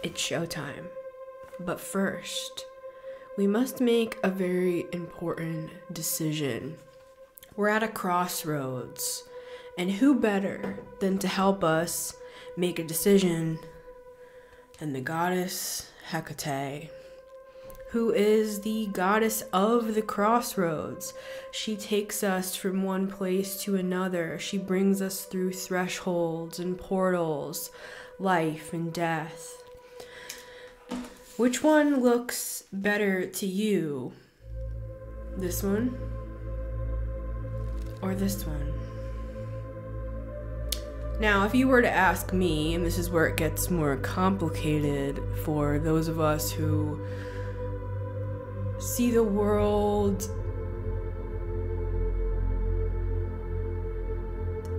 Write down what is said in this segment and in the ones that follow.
It's showtime. But first, we must make a very important decision. We're at a crossroads, and who better than to help us make a decision than the goddess Hecate, who is the goddess of the crossroads. She takes us from one place to another. She brings us through thresholds and portals, life and death. Which one looks better to you? This one or this one? Now, if you were to ask me, and this is where it gets more complicated for those of us who see the world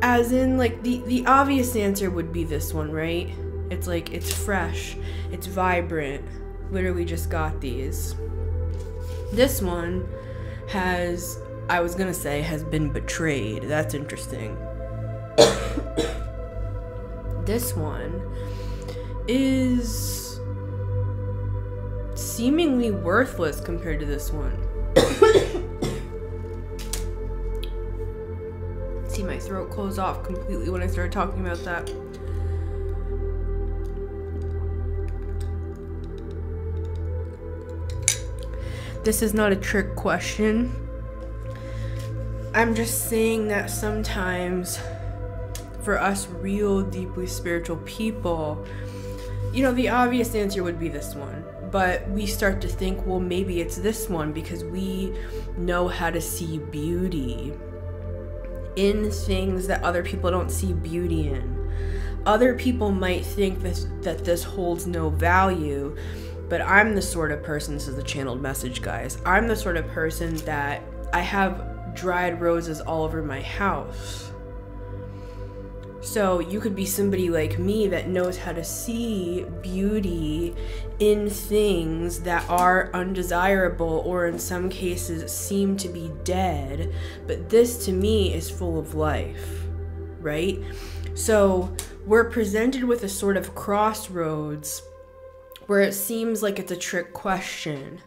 as in, like, the obvious answer would be this one, right? It's like, it's fresh, it's vibrant, literally just got these. This one has, I was gonna say, has been betrayed. That's interesting. This one is seemingly worthless compared to this one. See, my throat closed off completely when I started talking about that. This is not a trick question. I'm just saying that sometimes for us real deeply spiritual people, you know, the obvious answer would be this one. But we start to think, well, maybe it's this one because we know how to see beauty in things that other people don't see beauty in. Other people might think that this holds no value, but I'm the sort of person, this is a channeled message, guys, I'm the sort of person that I have dried roses all over my house. So you could be somebody like me that knows how to see beauty in things that are undesirable or in some cases seem to be dead, but this to me is full of life, right? So we're presented with a sort of crossroads where it seems like it's a trick question.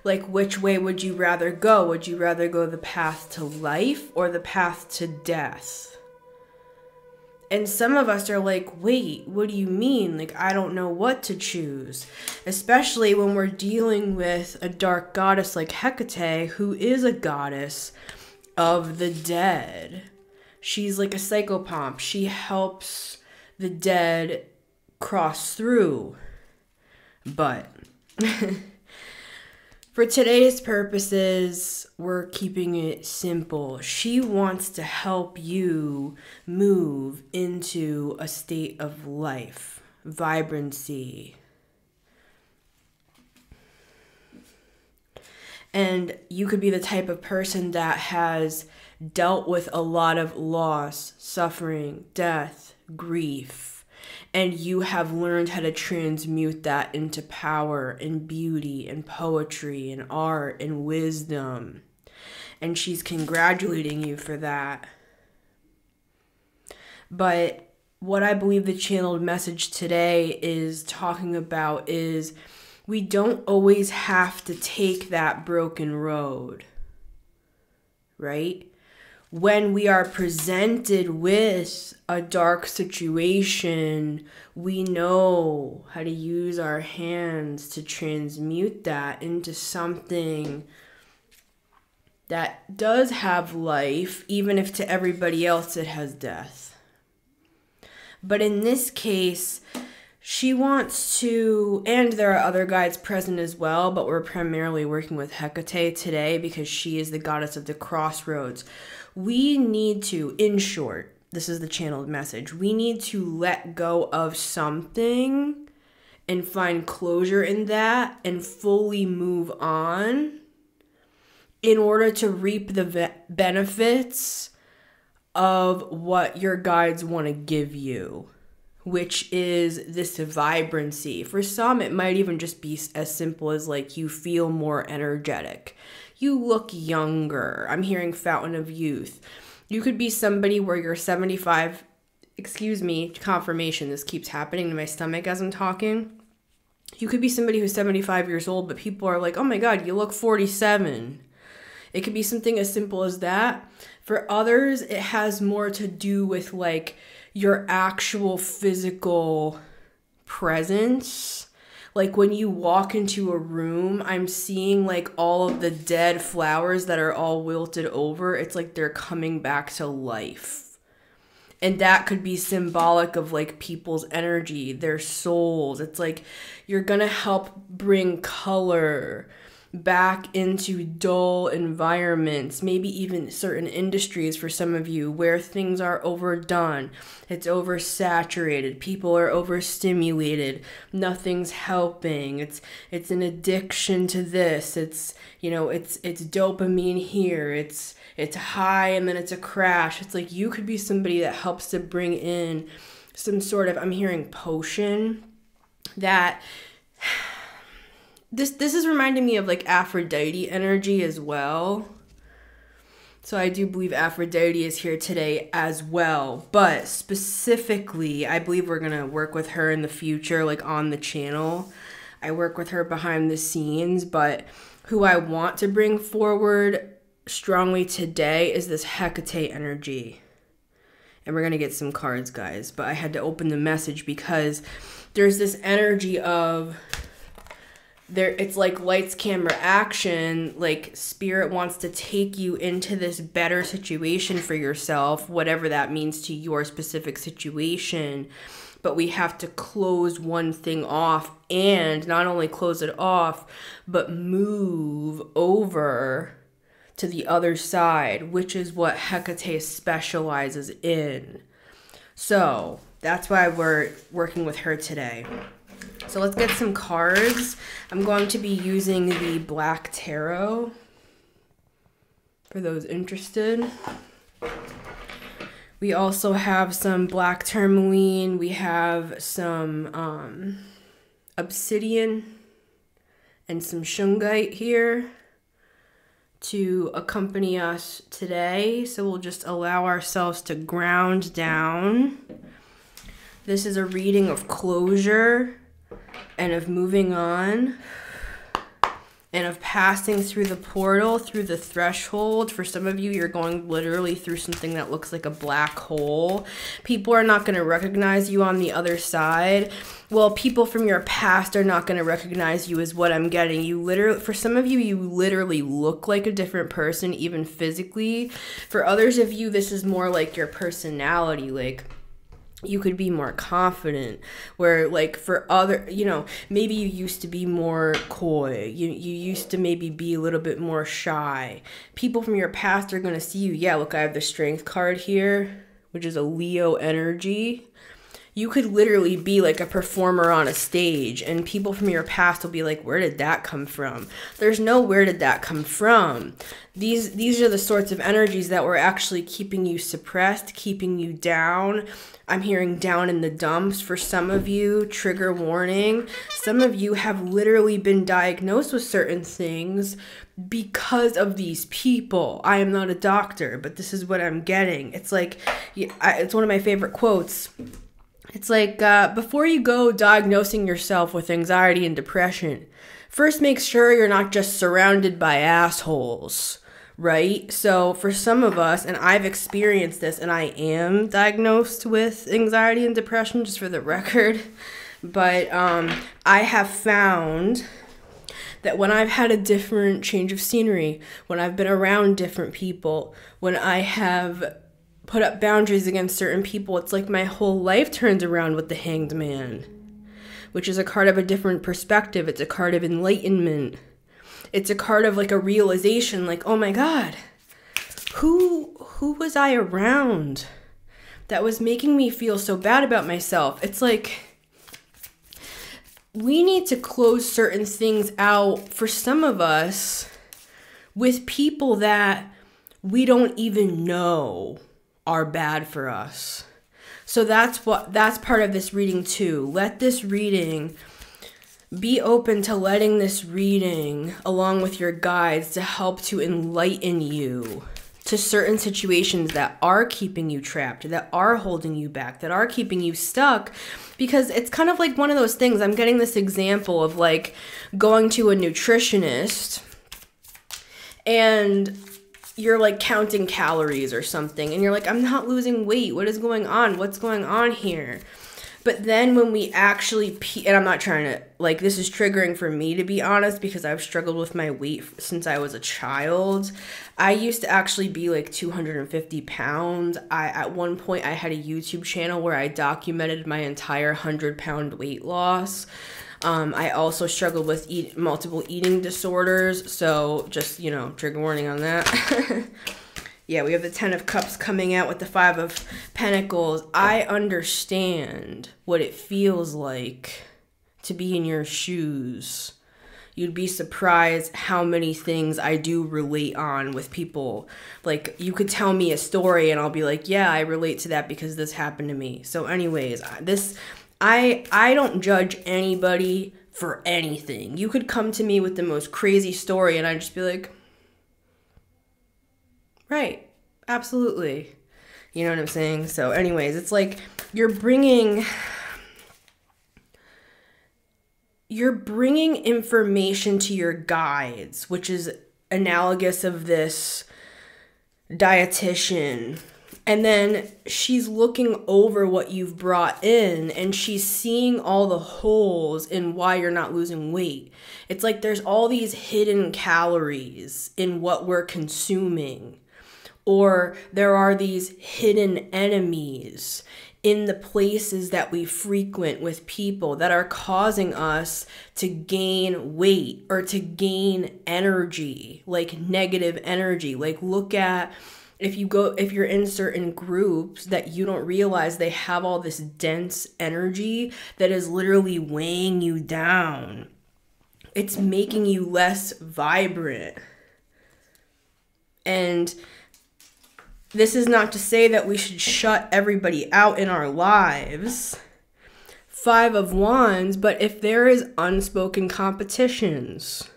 Like, which way would you rather go? Would you rather go the path to life or the path to death? And some of us are like, wait, what do you mean? Like, I don't know what to choose. Especially when we're dealing with a dark goddess like Hecate, who is a goddess of the dead. She's like a psychopomp. She helps the dead cross through. But for today's purposes, we're keeping it simple. She wants to help you move into a state of life, vibrancy. And you could be the type of person that has dealt with a lot of loss, suffering, death, grief. And you have learned how to transmute that into power and beauty and poetry and art and wisdom. And she's congratulating you for that. But what I believe the channeled message today is talking about is we don't always have to take that broken road, right? When we are presented with a dark situation, we know how to use our hands to transmute that into something that does have life, even if to everybody else it has death. But in this case, she wants to, and there are other guides present as well, but we're primarily working with Hecate today because she is the goddess of the crossroads. We need to, in short, this is the channeled message, we need to let go of something and find closure in that and fully move on in order to reap the benefits of what your guides want to give you, which is this vibrancy. For some, it might even just be as simple as like you feel more energetic. You look younger. I'm hearing fountain of youth. You could be somebody where you're 75, excuse me, confirmation, this keeps happening to my stomach as I'm talking. You could be somebody who's 75 years old, but people are like, oh my God, you look 47. It could be something as simple as that. For others, it has more to do with like your actual physical presence. Like when you walk into a room, I'm seeing like all of the dead flowers that are all wilted over. It's like they're coming back to life. And that could be symbolic of like people's energy, their souls. It's like you're gonna help bring color back into dull environments, maybe even certain industries for some of you where things are overdone. It's oversaturated. People are overstimulated. Nothing's helping. It's an addiction to this. It's, you know, it's dopamine here. It's high and then it's a crash. It's like you could be somebody that helps to bring in some sort of, I'm hearing potion that this is reminding me of like Aphrodite energy as well. So I do believe Aphrodite is here today as well. But specifically, I believe we're going to work with her in the future, like on the channel. I work with her behind the scenes, but who I want to bring forward strongly today is this Hecate energy. And we're going to get some cards, guys. But I had to open the message because there's this energy of it's like lights, camera, action. Like spirit wants to take you into this better situation for yourself, whatever that means to your specific situation. But we have to close one thing off, and not only close it off, but move over to the other side, which is what Hecate specializes in. So that's why we're working with her today. So let's get some cards. I'm going to be using the Black Tarot for those interested. We also have some black tourmaline. We have some obsidian and some shungite here to accompany us today. So we'll just allow ourselves to ground down. This is a reading of closure and of moving on and of passing through the portal, through the threshold. For some of you, you're going literally through something that looks like a black hole. People are not going to recognize you on the other side. Well, people from your past are not going to recognize you, is what I'm getting. You literally, for some of you, you literally look like a different person, even physically. For others of you, this is more like your personality, like you could be more confident, where like for other, you know, maybe you used to be more coy. You used to maybe be a little bit more shy. People from your past are going to see you. Yeah, look, I have the Strength card here, which is a Leo energy. You could literally be like a performer on a stage, and people from your past will be like, where did that come from? There's no where did that come from. These are the sorts of energies that were actually keeping you suppressed, keeping you down. I'm hearing down in the dumps for some of you. Trigger warning. Some of you have literally been diagnosed with certain things because of these people. I am not a doctor, but this is what I'm getting. It's like, it's one of my favorite quotes. It's like, before you go diagnosing yourself with anxiety and depression, first make sure you're not just surrounded by assholes, right? So for some of us, and I've experienced this, and I am diagnosed with anxiety and depression, just for the record, but I have found that when I've had a different change of scenery, when I've been around different people, when I have put up boundaries against certain people, it's like my whole life turns around with the Hanged Man, which is a card of a different perspective. It's a card of enlightenment. It's a card of like a realization, like, oh my God, who was I around that was making me feel so bad about myself? It's like we need to close certain things out for some of us with people that we don't even know are bad for us. So that's part of this reading too. Let this reading, be open to letting this reading along with your guides to help to enlighten you, to certain situations that are keeping you trapped, that are holding you back, that are keeping you stuck. Because it's kind of like one of those things. I'm getting this example of like going to a nutritionist and you're like counting calories or something. And you're like, I'm not losing weight. What is going on? What's going on here? But then when we actually, and I'm not trying to, like, this is triggering for me, to be honest, because I've struggled with my weight since I was a child. I used to actually be like 250 pounds. At one point, I had a YouTube channel where I documented my entire 100-pound weight loss. I also struggled with multiple eating disorders. So just, you know, trigger warning on that. Yeah, we have the 10 of Cups coming out with the 5 of Pentacles. I understand what it feels like to be in your shoes. You'd be surprised how many things I do relate on with people. Like, you could tell me a story and I'll be like, yeah, I relate to that because this happened to me. So anyways, I don't judge anybody for anything. You could come to me with the most crazy story and I'd just be like, right, absolutely. You know what I'm saying? So anyways, it's like you're bringing information to your guides, which is analogous of this dietitian. And then she's looking over what you've brought in and she's seeing all the holes in why you're not losing weight. It's like there's all these hidden calories in what we're consuming. Or there are these hidden enemies in the places that we frequent with people that are causing us to gain weight or to gain energy, like negative energy. Like look at if you're in certain groups that you don't realize they have all this dense energy that is literally weighing you down. It's making you less vibrant. And this is not to say that we should shut everybody out in our lives. 5 of Wands, but if there is unspoken competitions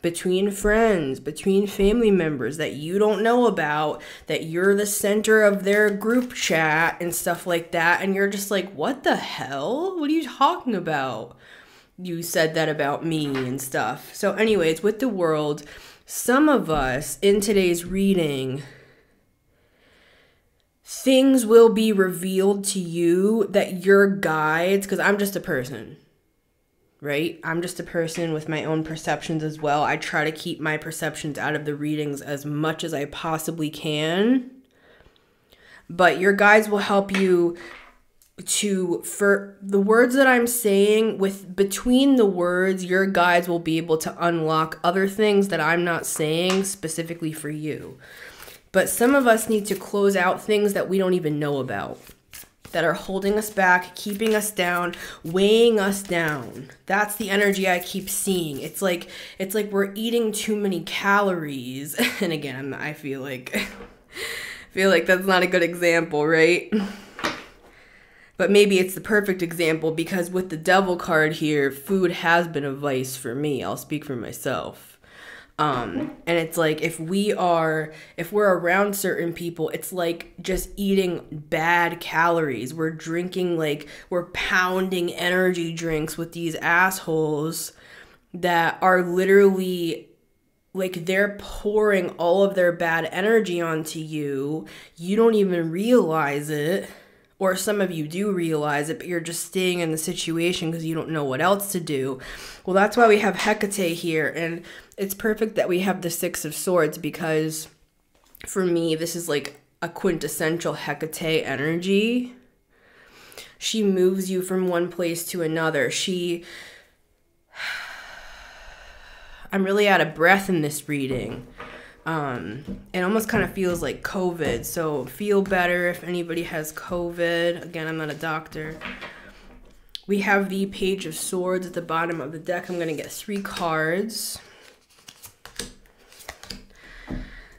between friends, between family members that you don't know about, that you're the center of their group chat and stuff like that, and you're just like, what the hell? What are you talking about? You said that about me and stuff. So anyways, with the world, some of us in today's reading, things will be revealed to you that your guides, because I'm just a person, right? I'm just a person with my own perceptions as well. I try to keep my perceptions out of the readings as much as I possibly can. But your guides will help you for the words that I'm saying, between the words, your guides will be able to unlock other things that I'm not saying specifically for you. But some of us need to close out things that we don't even know about, that are holding us back, keeping us down, weighing us down. That's the energy I keep seeing. It's like we're eating too many calories. And again, I feel like that's not a good example, right? But maybe it's the perfect example because with the Devil card here, food has been a vice for me. I'll speak for myself. And it's like if we're around certain people, it's like just eating bad calories. We're drinking, like we're pounding energy drinks with these assholes that are literally like they're pouring all of their bad energy onto you. You don't even realize it. Or some of you do realize it, but you're just staying in the situation because you don't know what else to do. Well, that's why we have Hecate here. And it's perfect that we have the 6 of Swords because for me, this is like a quintessential Hecate energy. She moves you from one place to another. I'm really out of breath in this reading. It almost kind of feels like COVID, so feel better if anybody has COVID. Again, I'm not a doctor. We have the Page of Swords at the bottom of the deck. I'm going to get 3 cards.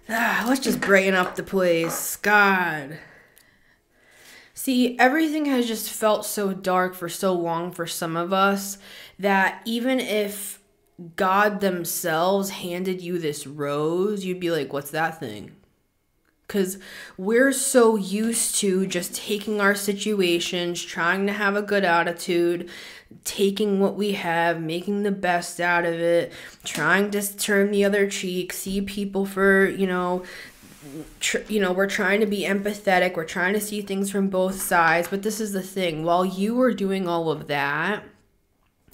Let's just brighten up the place. God. See, everything has just felt so dark for so long for some of us that even if God themselves handed you this rose, you'd be like, what's that thing? Because we're so used to just taking our situations, trying to have a good attitude, taking what we have, making the best out of it, trying to turn the other cheek, see people for, we're trying to be empathetic. We're trying to see things from both sides. But this is the thing. While you were doing all of that,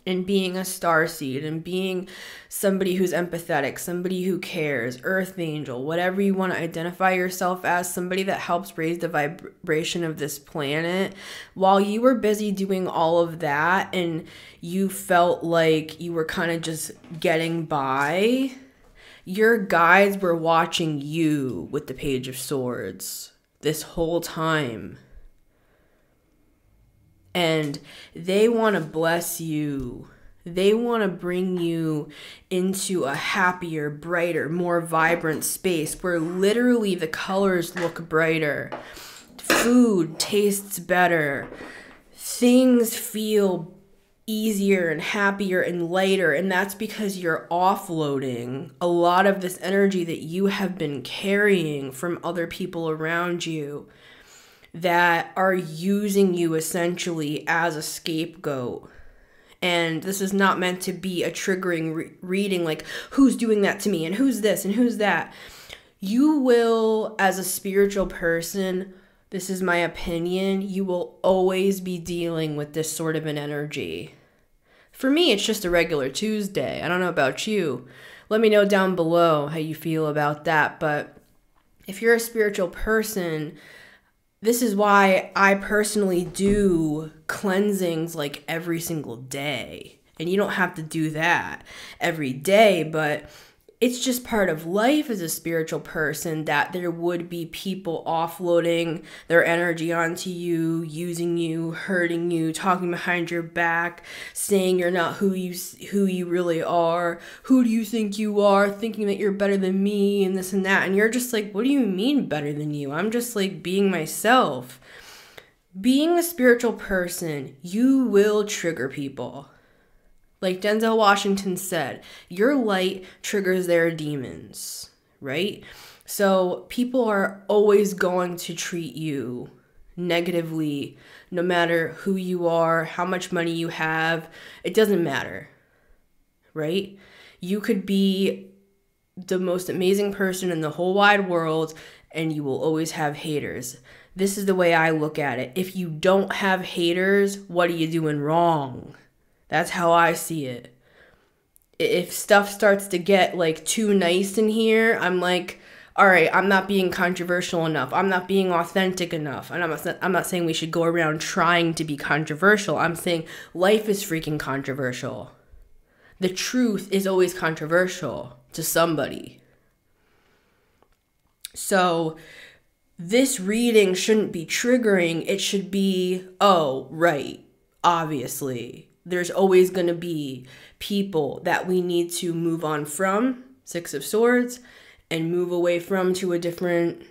and being a starseed and being somebody who's empathetic, somebody who cares, earth angel, whatever you want to identify yourself as, somebody that helps raise the vibration of this planet, while you were busy doing all of that and you felt like you were kind of just getting by, your guides were watching you with the Page of Swords this whole time. And they want to bless you. They want to bring you into a happier, brighter, more vibrant space where literally the colors look brighter. Food tastes better. Things feel easier and happier and lighter. And that's because you're offloading a lot of this energy that you have been carrying from other people around you that are using you essentially as a scapegoat. And this is not meant to be a triggering reading, like who's doing that to me and who's this and who's that. You will, as a spiritual person, this is my opinion, you will always be dealing with this sort of an energy. For me, it's just a regular Tuesday. I don't know about you. Let me know down below how you feel about that. But if you're a spiritual person, this is why I personally do cleansings like every single day. And you don't have to do that every day, but it's just part of life as a spiritual person that there would be people offloading their energy onto you, using you, hurting you, talking behind your back, saying you're not who you really are. Who do you think you are? Thinking that you're better than me and this and that. And you're just like, what do you mean better than you? I'm just like being myself. Being a spiritual person, you will trigger people. Like Denzel Washington said, your light triggers their demons, right? So people are always going to treat you negatively, no matter who you are, how much money you have. It doesn't matter, right? You could be the most amazing person in the whole wide world, and you will always have haters. This is the way I look at it. If you don't have haters, what are you doing wrong? That's how I see it. If stuff starts to get like too nice in here, I'm like, all right, I'm not being controversial enough. I'm not being authentic enough. And I'm not saying we should go around trying to be controversial. I'm saying life is freaking controversial. The truth is always controversial to somebody. So this reading shouldn't be triggering. It should be, oh, right, obviously. There's always going to be people that we need to move on from, Six of Swords, and move away from to a different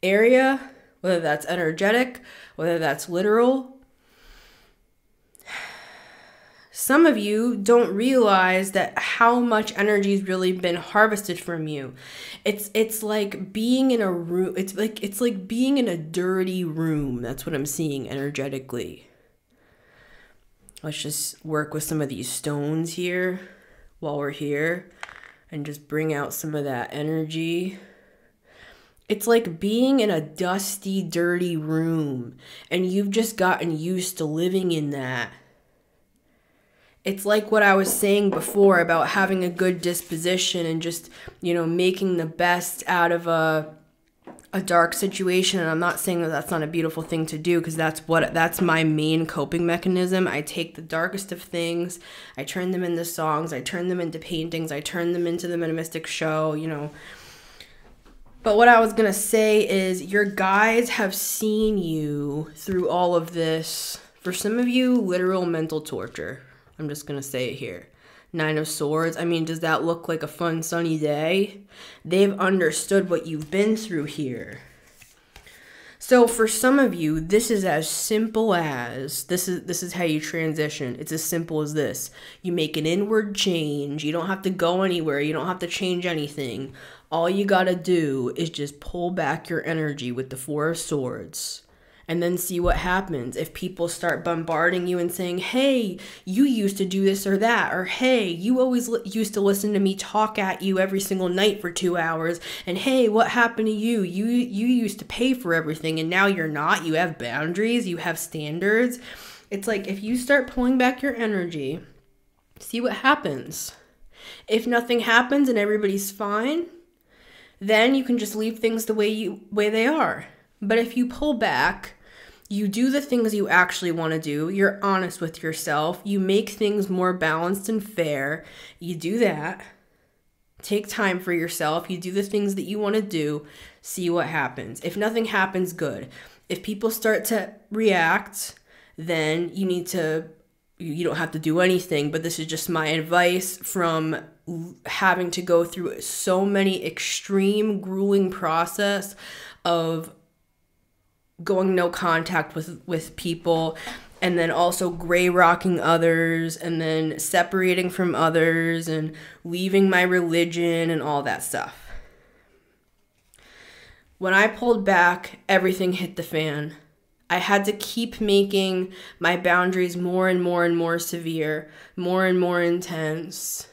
area, whether that's energetic, whether that's literal. Some of you don't realize that how much energy has really been harvested from you. It's like being in a room. It's like being in a dirty room. That's what I'm seeing energetically. Let's just work with some of these stones here while we're here and just bring out some of that energy. It's like being in a dusty, dirty room and you've just gotten used to living in that. It's like what I was saying before about having a good disposition and just, making the best out of a dark situation. And I'm not saying that that's not a beautiful thing to do, because that's my main coping mechanism. I take the darkest of things, I turn them into songs, I turn them into paintings, I turn them into the Metamystic Show, But what I was going to say is your guides have seen you through all of this. For some of you, literal mental torture. I'm just going to say it here. Nine of Swords. I mean, does that look like a fun sunny day? They've understood what you've been through here. So for some of you, this is as simple as, this is how you transition. It's as simple as this. You make an inward change. You don't have to go anywhere. You don't have to change anything. All you gotta do is just pull back your energy with the Four of Swords. And then see what happens. If people start bombarding you and saying, hey, you used to do this or that, or hey, you always used to listen to me talk at you every single night for 2 hours, and hey, what happened to you? You used to pay for everything, and now you're not. You have boundaries, you have standards. It's like, if you start pulling back your energy, see what happens. If nothing happens and everybody's fine, then you can just leave things the way they are. But if you pull back, you do the things you actually want to do, you're honest with yourself, you make things more balanced and fair, you do that, take time for yourself, you do the things that you want to do, see what happens. If nothing happens, good. If people start to react, then you don't have to do anything, but this is just my advice from having to go through so many extreme, grueling process of going no contact with people, and then also gray rocking others, and then separating from others, and leaving my religion and all that stuff. When I pulled back, everything hit the fan. I had to keep making my boundaries more and more and more severe, more and more intense,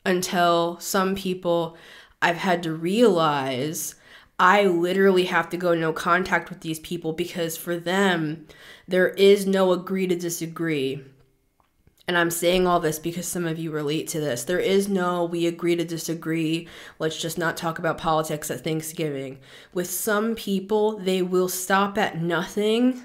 until some people I've had to realize I literally have to go no contact with these people, because for them, there is no agree to disagree. And I'm saying all this because some of you relate to this. There is no we agree to disagree. Let's just not talk about politics at Thanksgiving. With some people, they will stop at nothing.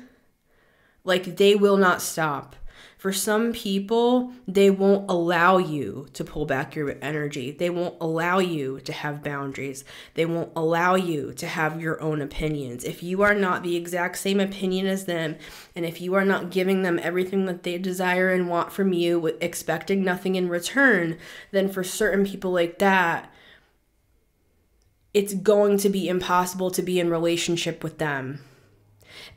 Like, they will not stop. For some people, they won't allow you to pull back your energy. They won't allow you to have boundaries. They won't allow you to have your own opinions. If you are not the exact same opinion as them, and if you are not giving them everything that they desire and want from you, expecting nothing in return, then for certain people like that, it's going to be impossible to be in relationship with them.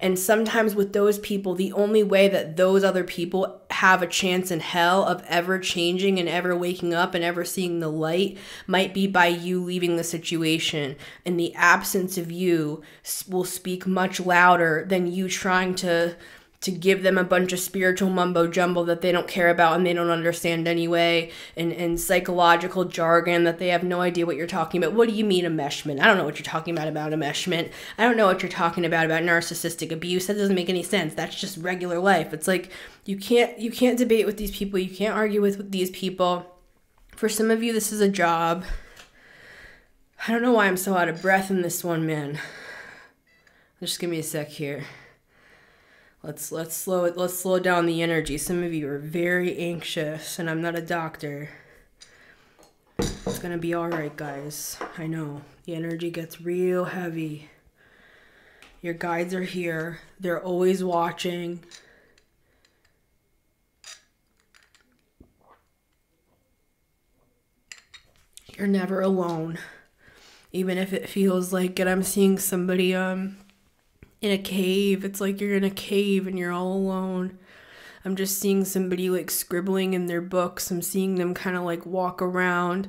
And sometimes with those people, the only way that those other people have a chance in hell of ever changing and ever waking up and ever seeing the light might be by you leaving the situation. And the absence of you will speak much louder than you trying to give them a bunch of spiritual mumbo jumbo that they don't care about and they don't understand anyway, and psychological jargon that they have no idea what you're talking about. What do you mean enmeshment? I don't know what you're talking about enmeshment. I don't know what you're talking about narcissistic abuse. That doesn't make any sense. That's just regular life. It's like, you can't debate with these people. You can't argue with these people. For some of you, this is a job. I don't know why I'm so out of breath in this one, man. Just give me a sec here. Let's slow down the energy. Some of you are very anxious, and I'm not a doctor. It's gonna be all right, guys. I know the energy gets real heavy. Your guides are here. They're always watching. You're never alone, even if it feels like it. I'm seeing somebody in a cave. It's like you're in a cave and you're all alone. I'm just seeing somebody like scribbling in their books. I'm seeing them kind of like walk around,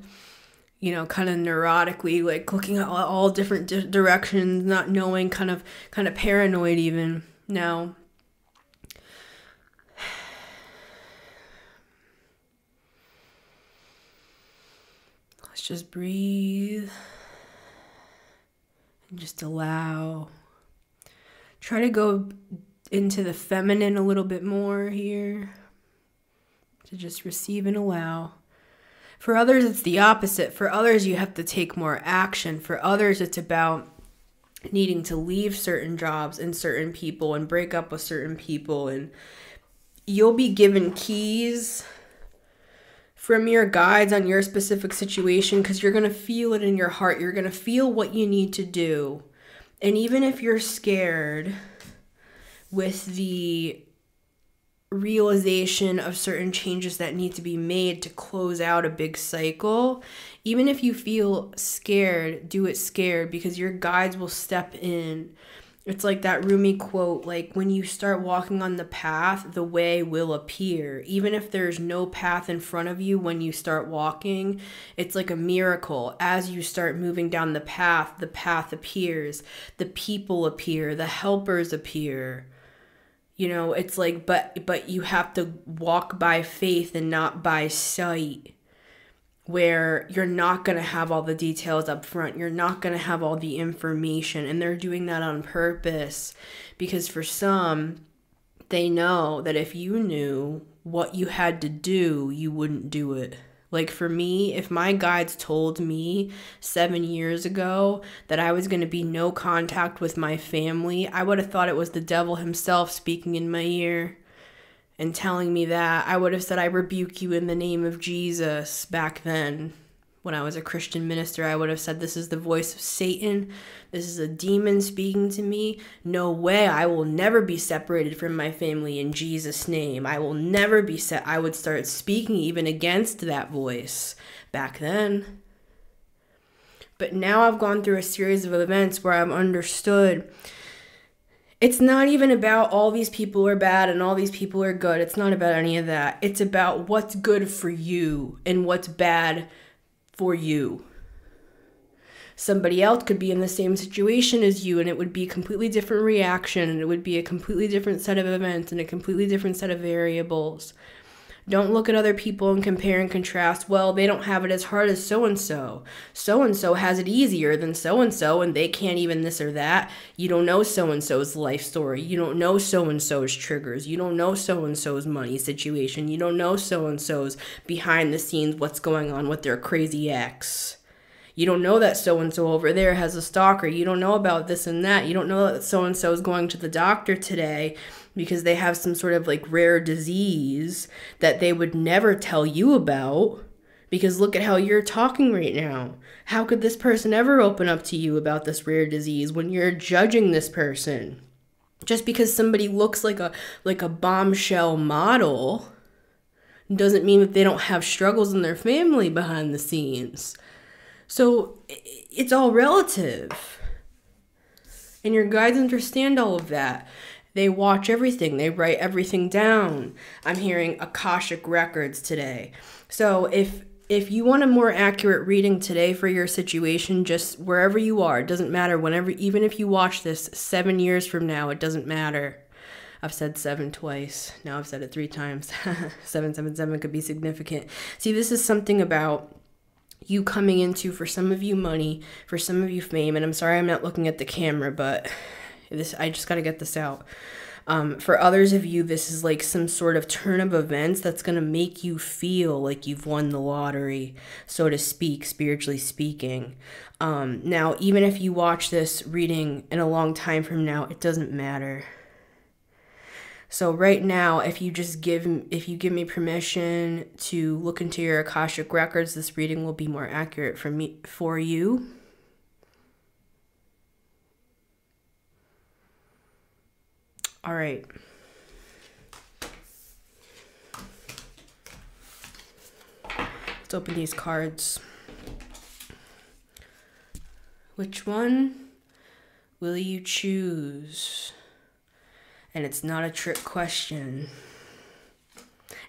you know, kind of neurotically, like looking at all different directions, not knowing, kind of paranoid even. Now, let's just breathe and just allow. Try to go into the feminine a little bit more here, to just receive and allow. For others, it's the opposite. For others, you have to take more action. For others, it's about needing to leave certain jobs and certain people and break up with certain people. And you'll be given keys from your guides on your specific situation, because you're going to feel it in your heart. You're going to feel what you need to do. And even if you're scared with the realization of certain changes that need to be made to close out a big cycle, even if you feel scared, do it scared, because your guides will step in It's like that Rumi quote, like, when you start walking on the path, the way will appear. Even if there's no path in front of you when you start walking, it's like a miracle. As you start moving down the path appears. The people appear, the helpers appear. You know, it's like, but you have to walk by faith and not by sight, where you're not going to have all the details up front. You're not going to have all the information. And they're doing that on purpose because for some, they know that if you knew what you had to do, you wouldn't do it. Like for me, if my guides told me 7 years ago that I was going to be no contact with my family, I would have thought it was the devil himself speaking in my ear and telling me that. I would have said, I rebuke you in the name of Jesus. Back then, when I was a Christian minister, I would have said, this is the voice of Satan. This is a demon speaking to me. No way. I will never be separated from my family in Jesus' name. I will never be I would start speaking even against that voice back then. But now I've gone through a series of events where I've understood it's not even about all these people are bad and all these people are good. It's not about any of that. It's about what's good for you and what's bad for you. Somebody else could be in the same situation as you and it would be a completely different reaction and it would be a completely different set of events and a completely different set of variables. Don't look at other people and compare and contrast. Well, they don't have it as hard as so-and-so. So-and-so has it easier than so-and-so, and they can't even this or that. You don't know so-and-so's life story. You don't know so-and-so's triggers. You don't know so-and-so's money situation. You don't know so-and-so's behind the scenes, what's going on with their crazy ex. You don't know that so-and-so over there has a stalker. You don't know about this and that. You don't know that so-and-so is going to the doctor today because they have some sort of like rare disease that they would never tell you about, because look at how you're talking right now. How could this person ever open up to you about this rare disease when you're judging this person? Just because somebody looks like a bombshell model doesn't mean that they don't have struggles in their family behind the scenes. So it's all relative. And your guides understand all of that. They watch everything. They write everything down. I'm hearing Akashic records today. So if you want a more accurate reading today for your situation, just wherever you are, it doesn't matter. Whenever, even if you watch this 7 years from now, it doesn't matter. I've said 7 twice. Now I've said it 3 times. 777 could be significant. See, this is something about you coming into, for some of you, money, for some of you, fame. And I'm sorry I'm not looking at the camera, but I just got to get this out. For others of you, this is like some sort of turn of events that's going to make you feel like you've won the lottery, so to speak, spiritually speaking. Now, even if you watch this reading in a long time from now, it doesn't matter. So right now, if you give me permission to look into your Akashic records, this reading will be more accurate for you. All right. Let's open these cards. Which one will you choose? And it's not a trick question.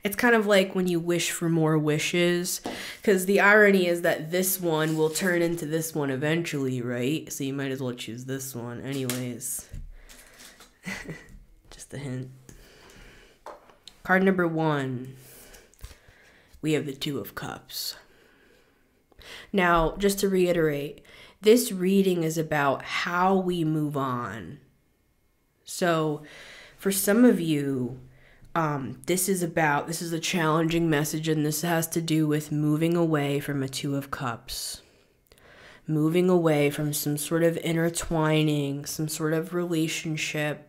It's kind of like when you wish for more wishes, because the irony is that this one will turn into this one eventually, right? So you might as well choose this one anyways. Just a hint. Card number 1. We have the 2 of Cups. Now, just to reiterate, this reading is about how we move on. So, for some of you, this is a challenging message, and this has to do with moving away from a 2 of Cups. Moving away from some sort of intertwining, some sort of relationship.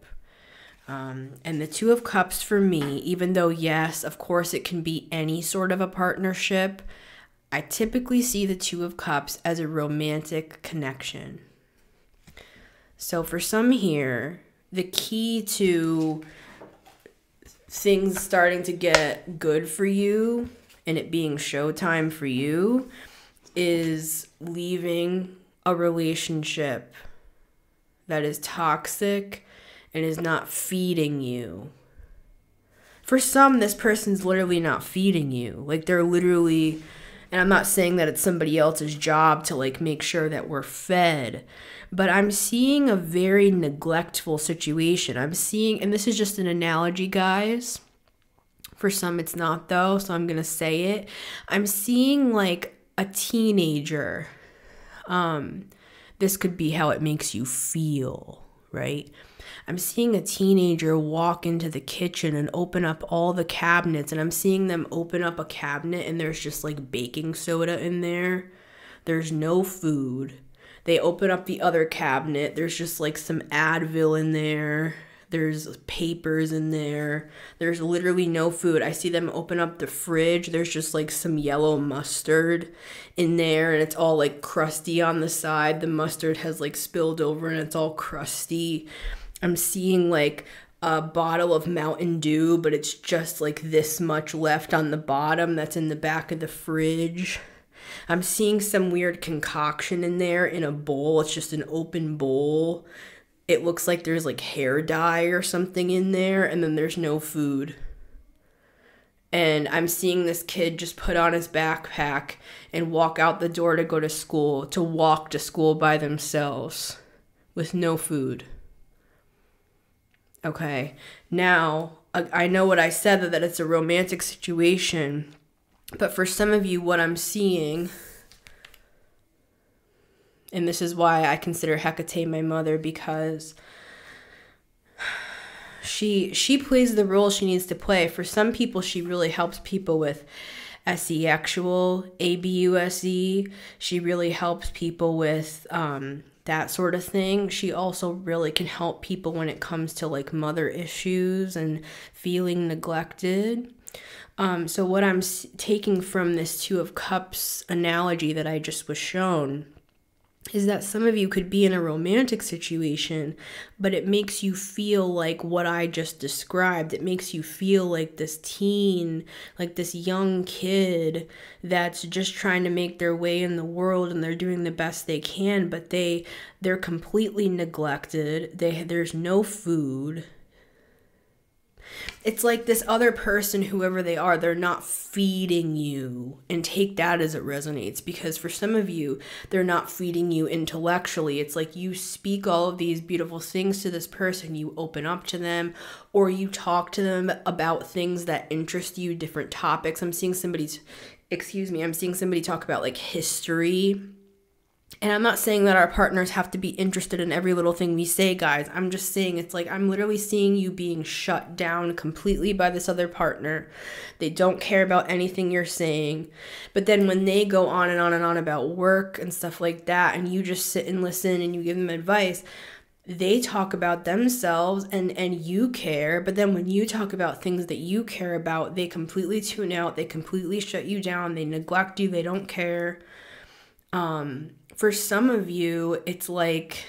And the 2 of Cups for me, even though, yes, of course, it can be any sort of a partnership, I typically see the 2 of Cups as a romantic connection. So for some here, the key to things starting to get good for you and it being showtime for you is leaving a relationship that is toxic and is not feeding you. For some, this person's literally not feeding you. Like, they're literally, and I'm not saying that it's somebody else's job to like make sure that we're fed, but I'm seeing a very neglectful situation. I'm seeing, and this is just an analogy, guys. For some, it's not though, so I'm gonna say it. I'm seeing like a teenager. This could be how it makes you feel, right? I'm seeing a teenager walk into the kitchen and open up all the cabinets, and I'm seeing them open up a cabinet and there's just like baking soda in there. There's no food. They open up the other cabinet. There's just like some Advil in there. There's papers in there. There's literally no food. I see them open up the fridge. There's just like some yellow mustard in there, and it's all like crusty on the side. The mustard has like spilled over and it's all crusty. I'm seeing like a bottle of Mountain Dew, but it's just like this much left on the bottom that's in the back of the fridge. I'm seeing some weird concoction in there in a bowl. It's just an open bowl. It looks like there's like hair dye or something in there, and then there's no food. And I'm seeing this kid just put on his backpack and walk out the door to go to school, to walk to school by themselves with no food. Okay, now I know what I said, that it's a romantic situation, but for some of you, what I'm seeing, and this is why I consider Hecate my mother, because she plays the role she needs to play. For some people, she really helps people with sexual, abuse. She really helps people with that sort of thing. She also really can help people when it comes to like mother issues and feeling neglected. So what I'm taking from this Two of Cups analogy that I just was shown is that some of you could be in a romantic situation, but it makes you feel like what I just described. It makes you feel like this teen, like this young kid that's just trying to make their way in the world, and they're doing the best they can, but they're completely neglected. There's no food. It's like this other person, whoever they are, they're not feeding you. And take that as it resonates, because for some of you, they're not feeding you intellectually. It's like you speak all of these beautiful things to this person, you open up to them, or you talk to them about things that interest you, different topics. I'm seeing somebody talk about like history. And I'm not saying that our partners have to be interested in every little thing we say, guys. I'm just saying it's like I'm literally seeing you being shut down completely by this other partner. They don't care about anything you're saying. But then when they go on and on and on about work and stuff like that, and you just sit and listen and you give them advice, they talk about themselves and you care. But then when you talk about things that you care about, they completely tune out. They completely shut you down. They neglect you. They don't care. For some of you, it's like,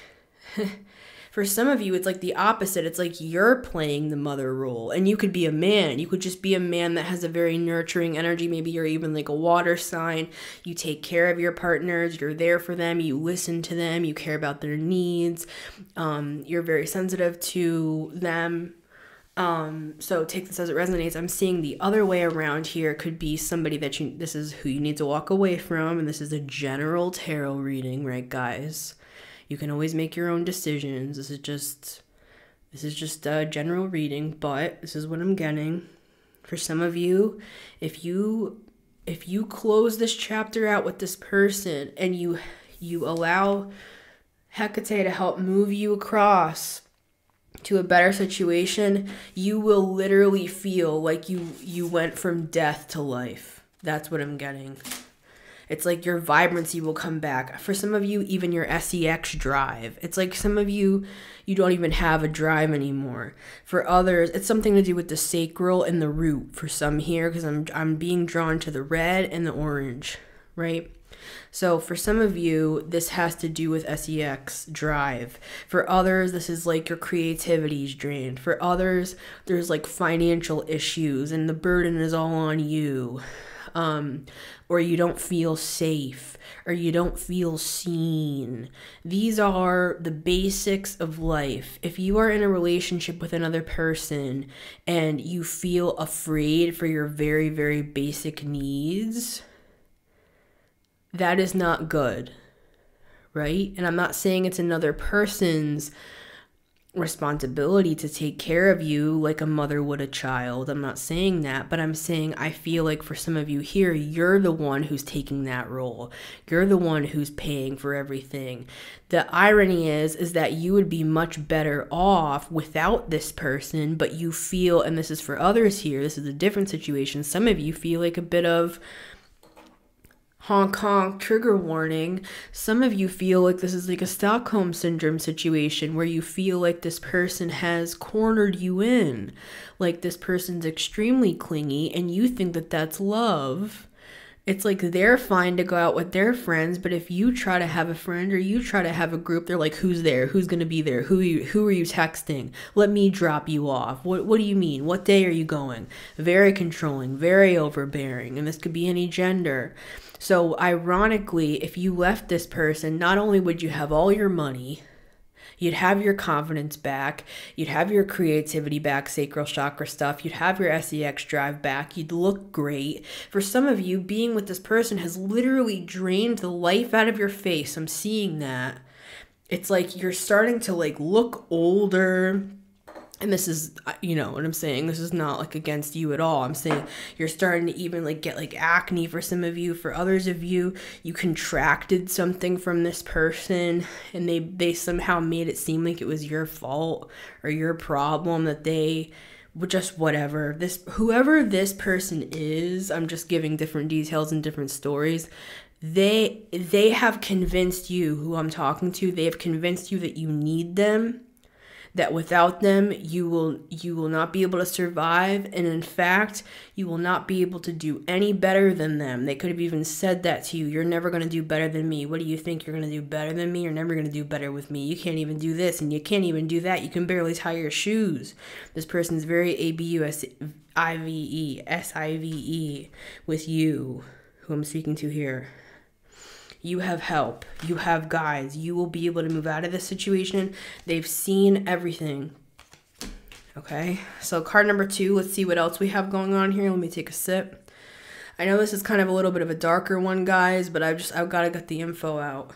the opposite. It's like you're playing the mother role, and you could be a man. You could just be a man that has a very nurturing energy. Maybe you're even like a water sign. You take care of your partners. You're there for them. You listen to them. You care about their needs. You're very sensitive to them. So take this as it resonates. I'm seeing the other way around here could be somebody that this is who you need to walk away from. And this is a general tarot reading, right, guys? You can always make your own decisions. This is just a general reading, but this is what I'm getting. For some of you, if you close this chapter out with this person and you allow Hecate to help move you across to a better situation, you will literally feel like you went from death to life. That's what I'm getting. It's like your vibrancy will come back. For some of you, even your sex drive. It's like some of you don't even have a drive anymore. For others, it's something to do with the sacral and the root. For some here, because I'm being drawn to the red and the orange, right? So for some of you, this has to do with sex drive. For others, this is like your creativity's drained. For others, there's like financial issues and the burden is all on you. or you don't feel safe, or you don't feel seen. These are the basics of life. If you are in a relationship with another person and you feel afraid for your very, very basic needs, that is not good, right? And I'm not saying it's another person's responsibility to take care of you like a mother would a child. I'm not saying that, but I'm saying I feel like for some of you here, you're the one who's taking that role. You're the one who's paying for everything. The irony is that you would be much better off without this person, but you feel, and this is for others here, this is a different situation. Some of you feel like a bit of honk honk trigger warning. Some of you feel like this is like a Stockholm syndrome situation where you feel like this person has cornered you in, like this person's extremely clingy and you think that that's love. It's like they're fine to go out with their friends, but if you try to have a friend or you try to have a group, they're like, who's there? Who's going to be there? Who are you texting? Let me drop you off. What do you mean? What day are you going? Very controlling, very overbearing, and this could be any gender. So ironically, if you left this person, not only would you have all your money, you'd have your confidence back, you'd have your creativity back, sacral chakra stuff, you'd have your SEX drive back, you'd look great. For some of you, being with this person has literally drained the life out of your face. I'm seeing that. It's like you're starting to like look older. And this is, you know what I'm saying? This is not like against you at all. I'm saying you're starting to even like get like acne for some of you. For others of you, you contracted something from this person and they somehow made it seem like it was your fault or your problem, that they just whatever. Whoever this person is, I'm just giving different details and different stories. They have convinced you, who I'm talking to, they have convinced you that you need them, that without them you will not be able to survive, and in fact you will not be able to do any better than them. They could have even said that to you. You're never going to do better than me. What do you think? You're going to do better than me? You're never going to do better with me. You can't even do this and you can't even do that. You can barely tie your shoes. This person's very ABUSIVE with you, who I'm speaking to here. You have help. You have guides. You will be able to move out of this situation. They've seen everything. Okay, so card number 2. Let's see what else we have going on here. Let me take a sip. I know this is kind of a little bit of a darker one, guys, but I've got to get the info out.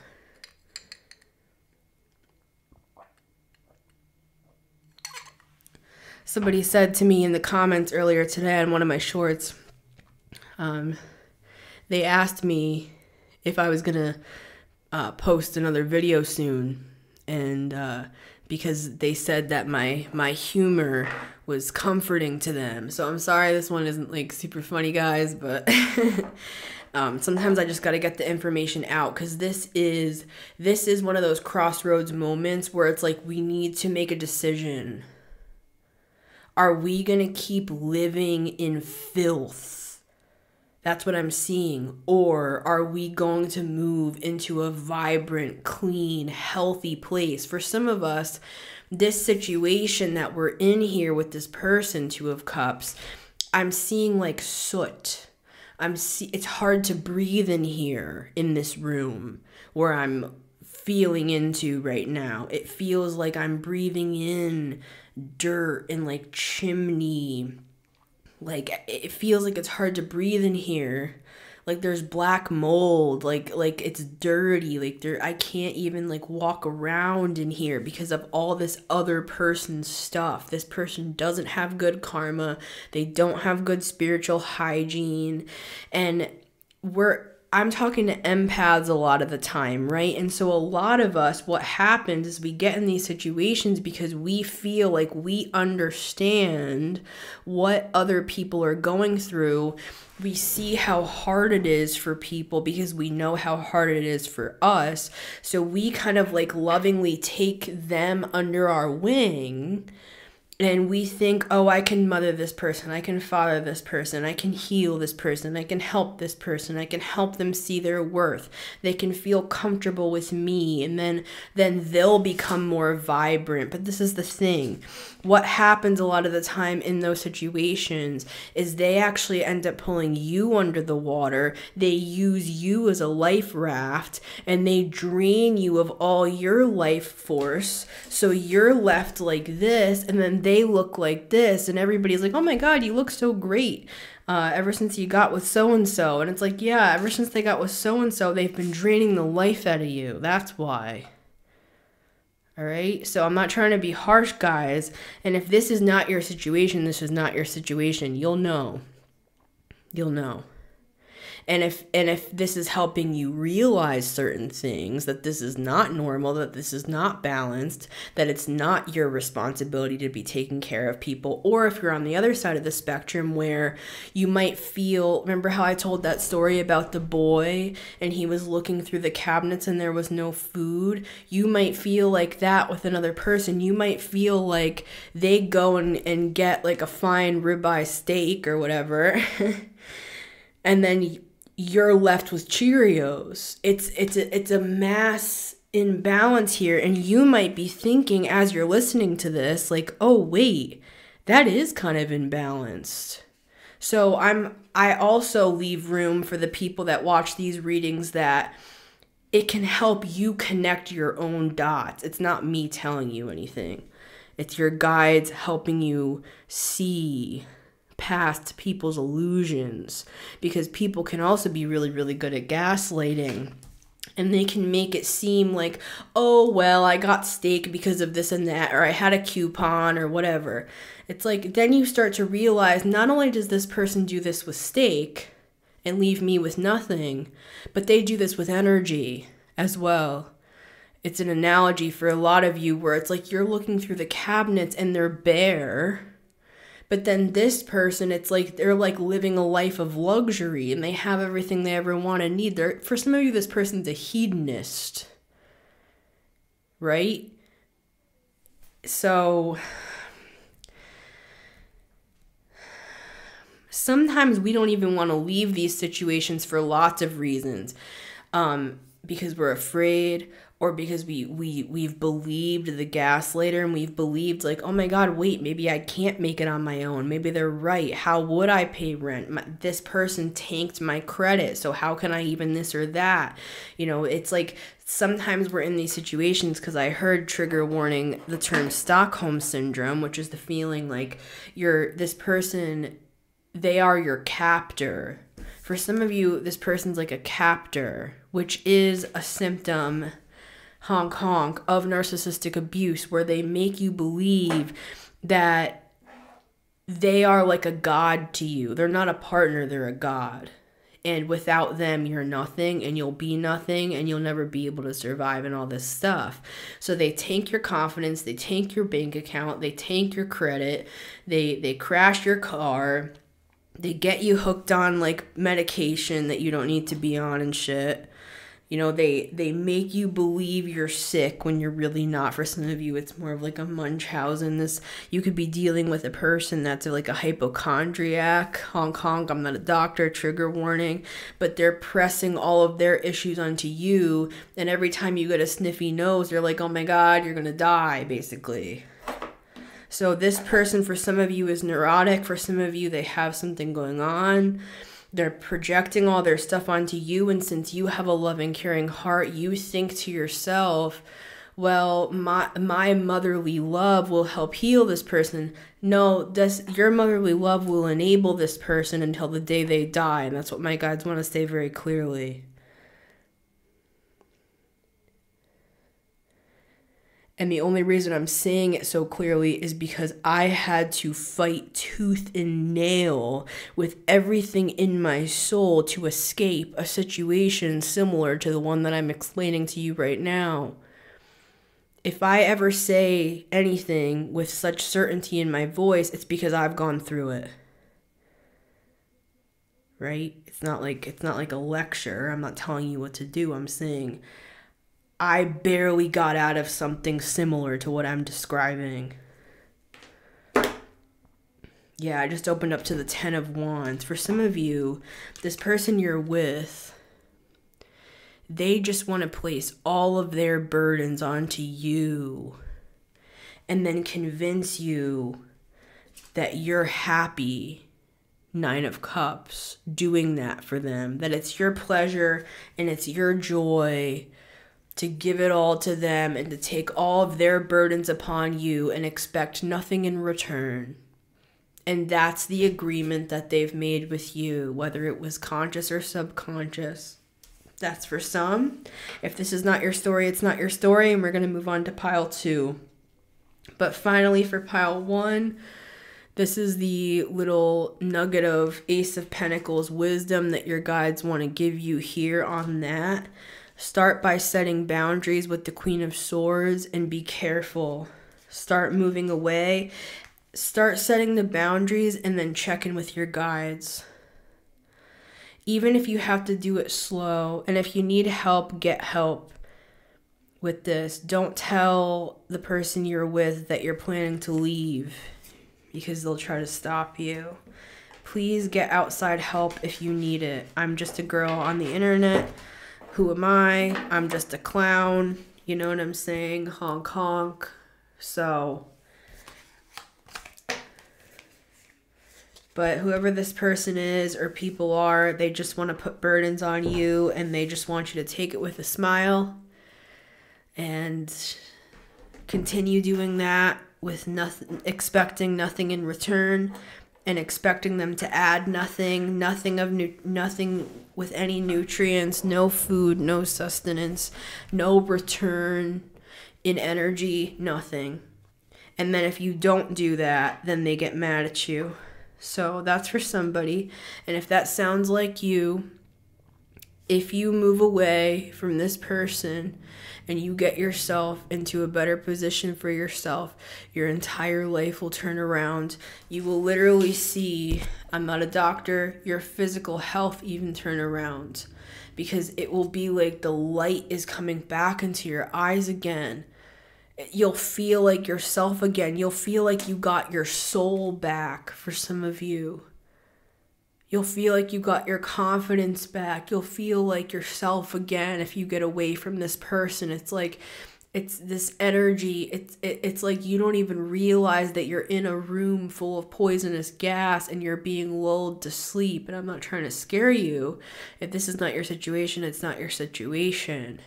Somebody said to me in the comments earlier today on one of my shorts, they asked me if I was gonna post another video soon, and because they said that my humor was comforting to them. So I'm sorry this one isn't like super funny, guys, but sometimes I just gotta get the information out, because this is one of those crossroads moments where it's like we need to make a decision. Are we gonna keep living in filth? That's what I'm seeing. Or are we going to move into a vibrant, clean, healthy place? For some of us, this situation that we're in here with this person, 2 of Cups, I'm seeing like soot. It's hard to breathe in here in this room where I'm feeling into right now. It feels like I'm breathing in dirt and like chimney. Like, it feels like it's hard to breathe in here. Like, there's black mold. Like it's dirty. Like, I can't even, like, walk around in here because of all this other person's stuff. This person doesn't have good karma. They don't have good spiritual hygiene. And I'm talking to empaths a lot of the time, right? And so a lot of us, what happens is we get in these situations because we feel like we understand what other people are going through. We see how hard it is for people because we know how hard it is for us. So we kind of like lovingly take them under our wing And we think, oh, I can mother this person, I can father this person, I can heal this person, I can help this person, I can help them see their worth. They can feel comfortable with me, and then they'll become more vibrant. But this is the thing. What happens a lot of the time in those situations is they actually end up pulling you under the water. They use you as a life raft, and they drain you of all your life force. So you're left like this, and then they look like this, and everybody's like, oh my God, you look so great. Ever since you got with so-and-so. And it's like, yeah, ever since they got with so-and-so, they've been draining the life out of you. That's why. All right, so I'm not trying to be harsh, guys. And if this is not your situation, this is not your situation. You'll know. You'll know. And if this is helping you realize certain things, that this is not normal, that this is not balanced, that it's not your responsibility to be taking care of people, or if you're on the other side of the spectrum where you might feel, remember how I told that story about the boy and he was looking through the cabinets and there was no food? You might feel like that with another person. You might feel like they go and get like a fine ribeye steak or whatever and then you're left with Cheerios. It's a mass imbalance here, and you might be thinking as you're listening to this, like, oh wait, that is kind of imbalanced. So I also leave room for the people that watch these readings that it can help you connect your own dots. It's not me telling you anything. It's your guides helping you see past people's illusions, because people can also be really, really good at gaslighting, and they can make it seem like, oh, well, I got steak because of this and that, or I had a coupon or whatever. It's like, then you start to realize not only does this person do this with steak and leave me with nothing, but they do this with energy as well. It's an analogy for a lot of you where it's like you're looking through the cabinets and they're bare. But then this person, it's like they're like living a life of luxury and they have everything they ever want and need. For some of you, this person's a hedonist, right? So sometimes we don't even want to leave these situations for lots of reasons, because we're afraid, or because we've believed the gaslighter, and we've believed like, oh my God, wait, maybe I can't make it on my own. Maybe they're right. How would I pay rent? This person tanked my credit, so how can I even this or that? You know, it's like sometimes we're in these situations because I heard, trigger warning, the term Stockholm syndrome, which is the feeling like this person, they are your captor. For some of you, this person's like a captor, which is a symptom, honk honk, of narcissistic abuse, where they make you believe that they are like a god to you. They're not a partner, they're a god. And without them, you're nothing, and you'll be nothing, and you'll never be able to survive, and all this stuff. So they tank your confidence, they tank your bank account, they tank your credit, they crash your car, they get you hooked on like medication that you don't need to be on and shit. You know, they make you believe you're sick when you're really not. For some of you, it's more of like a Munchausen. You could be dealing with a person that's like a hypochondriac. Honk honk, I'm not a doctor, trigger warning. But they're pressing all of their issues onto you. And every time you get a sniffy nose, they're like, oh my God, you're going to die, basically. So this person, for some of you, is neurotic. For some of you, they have something going on. They're projecting all their stuff onto you. And since you have a loving, caring heart, you think to yourself, well, my motherly love will help heal this person. No, your motherly love will enable this person until the day they die. And that's what my guides want to say very clearly. And the only reason I'm saying it so clearly is because I had to fight tooth and nail with everything in my soul to escape a situation similar to the one that I'm explaining to you right now. If I ever say anything with such certainty in my voice, it's because I've gone through it. Right? It's not like a lecture. I'm not telling you what to do. I'm saying I barely got out of something similar to what I'm describing. Yeah, I just opened up to the 10 of Wands. For some of you, this person you're with, they just want to place all of their burdens onto you and then convince you that you're happy, 9 of Cups, doing that for them. That it's your pleasure and it's your joy to give it all to them and to take all of their burdens upon you and expect nothing in return. And that's the agreement that they've made with you, whether it was conscious or subconscious. That's for some. If this is not your story, it's not your story, and we're going to move on to pile 2. But finally, for pile 1, this is the little nugget of Ace of Pentacles wisdom that your guides want to give you here on that. Start by setting boundaries with the Queen of Swords and be careful. Start moving away. Start setting the boundaries and then check in with your guides. Even if you have to do it slow, and if you need help, get help with this. Don't tell the person you're with that you're planning to leave because they'll try to stop you. Please get outside help if you need it. I'm just a girl on the internet. Who am I? I'm just a clown. You know what I'm saying? Honk honk. So... but whoever this person is or people are, they just want to put burdens on you and they just want you to take it with a smile and continue doing that with nothing, expecting nothing in return and expecting them to add nothing with any nutrients, no food, no sustenance, no return in energy, nothing. And then if you don't do that, then they get mad at you. So that's for somebody. And if that sounds like you, if you move away from this person and you get yourself into a better position for yourself, your entire life will turn around. You will literally see, I'm not a doctor, your physical health even turn around. Because it will be like the light is coming back into your eyes again. You'll feel like yourself again. You'll feel like you got your soul back for some of you. You'll feel like you got your confidence back. You'll feel like yourself again if you get away from this person. It's like, it's this energy. It's like you don't even realize that you're in a room full of poisonous gas and you're being lulled to sleep. And I'm not trying to scare you. If this is not your situation, it's not your situation.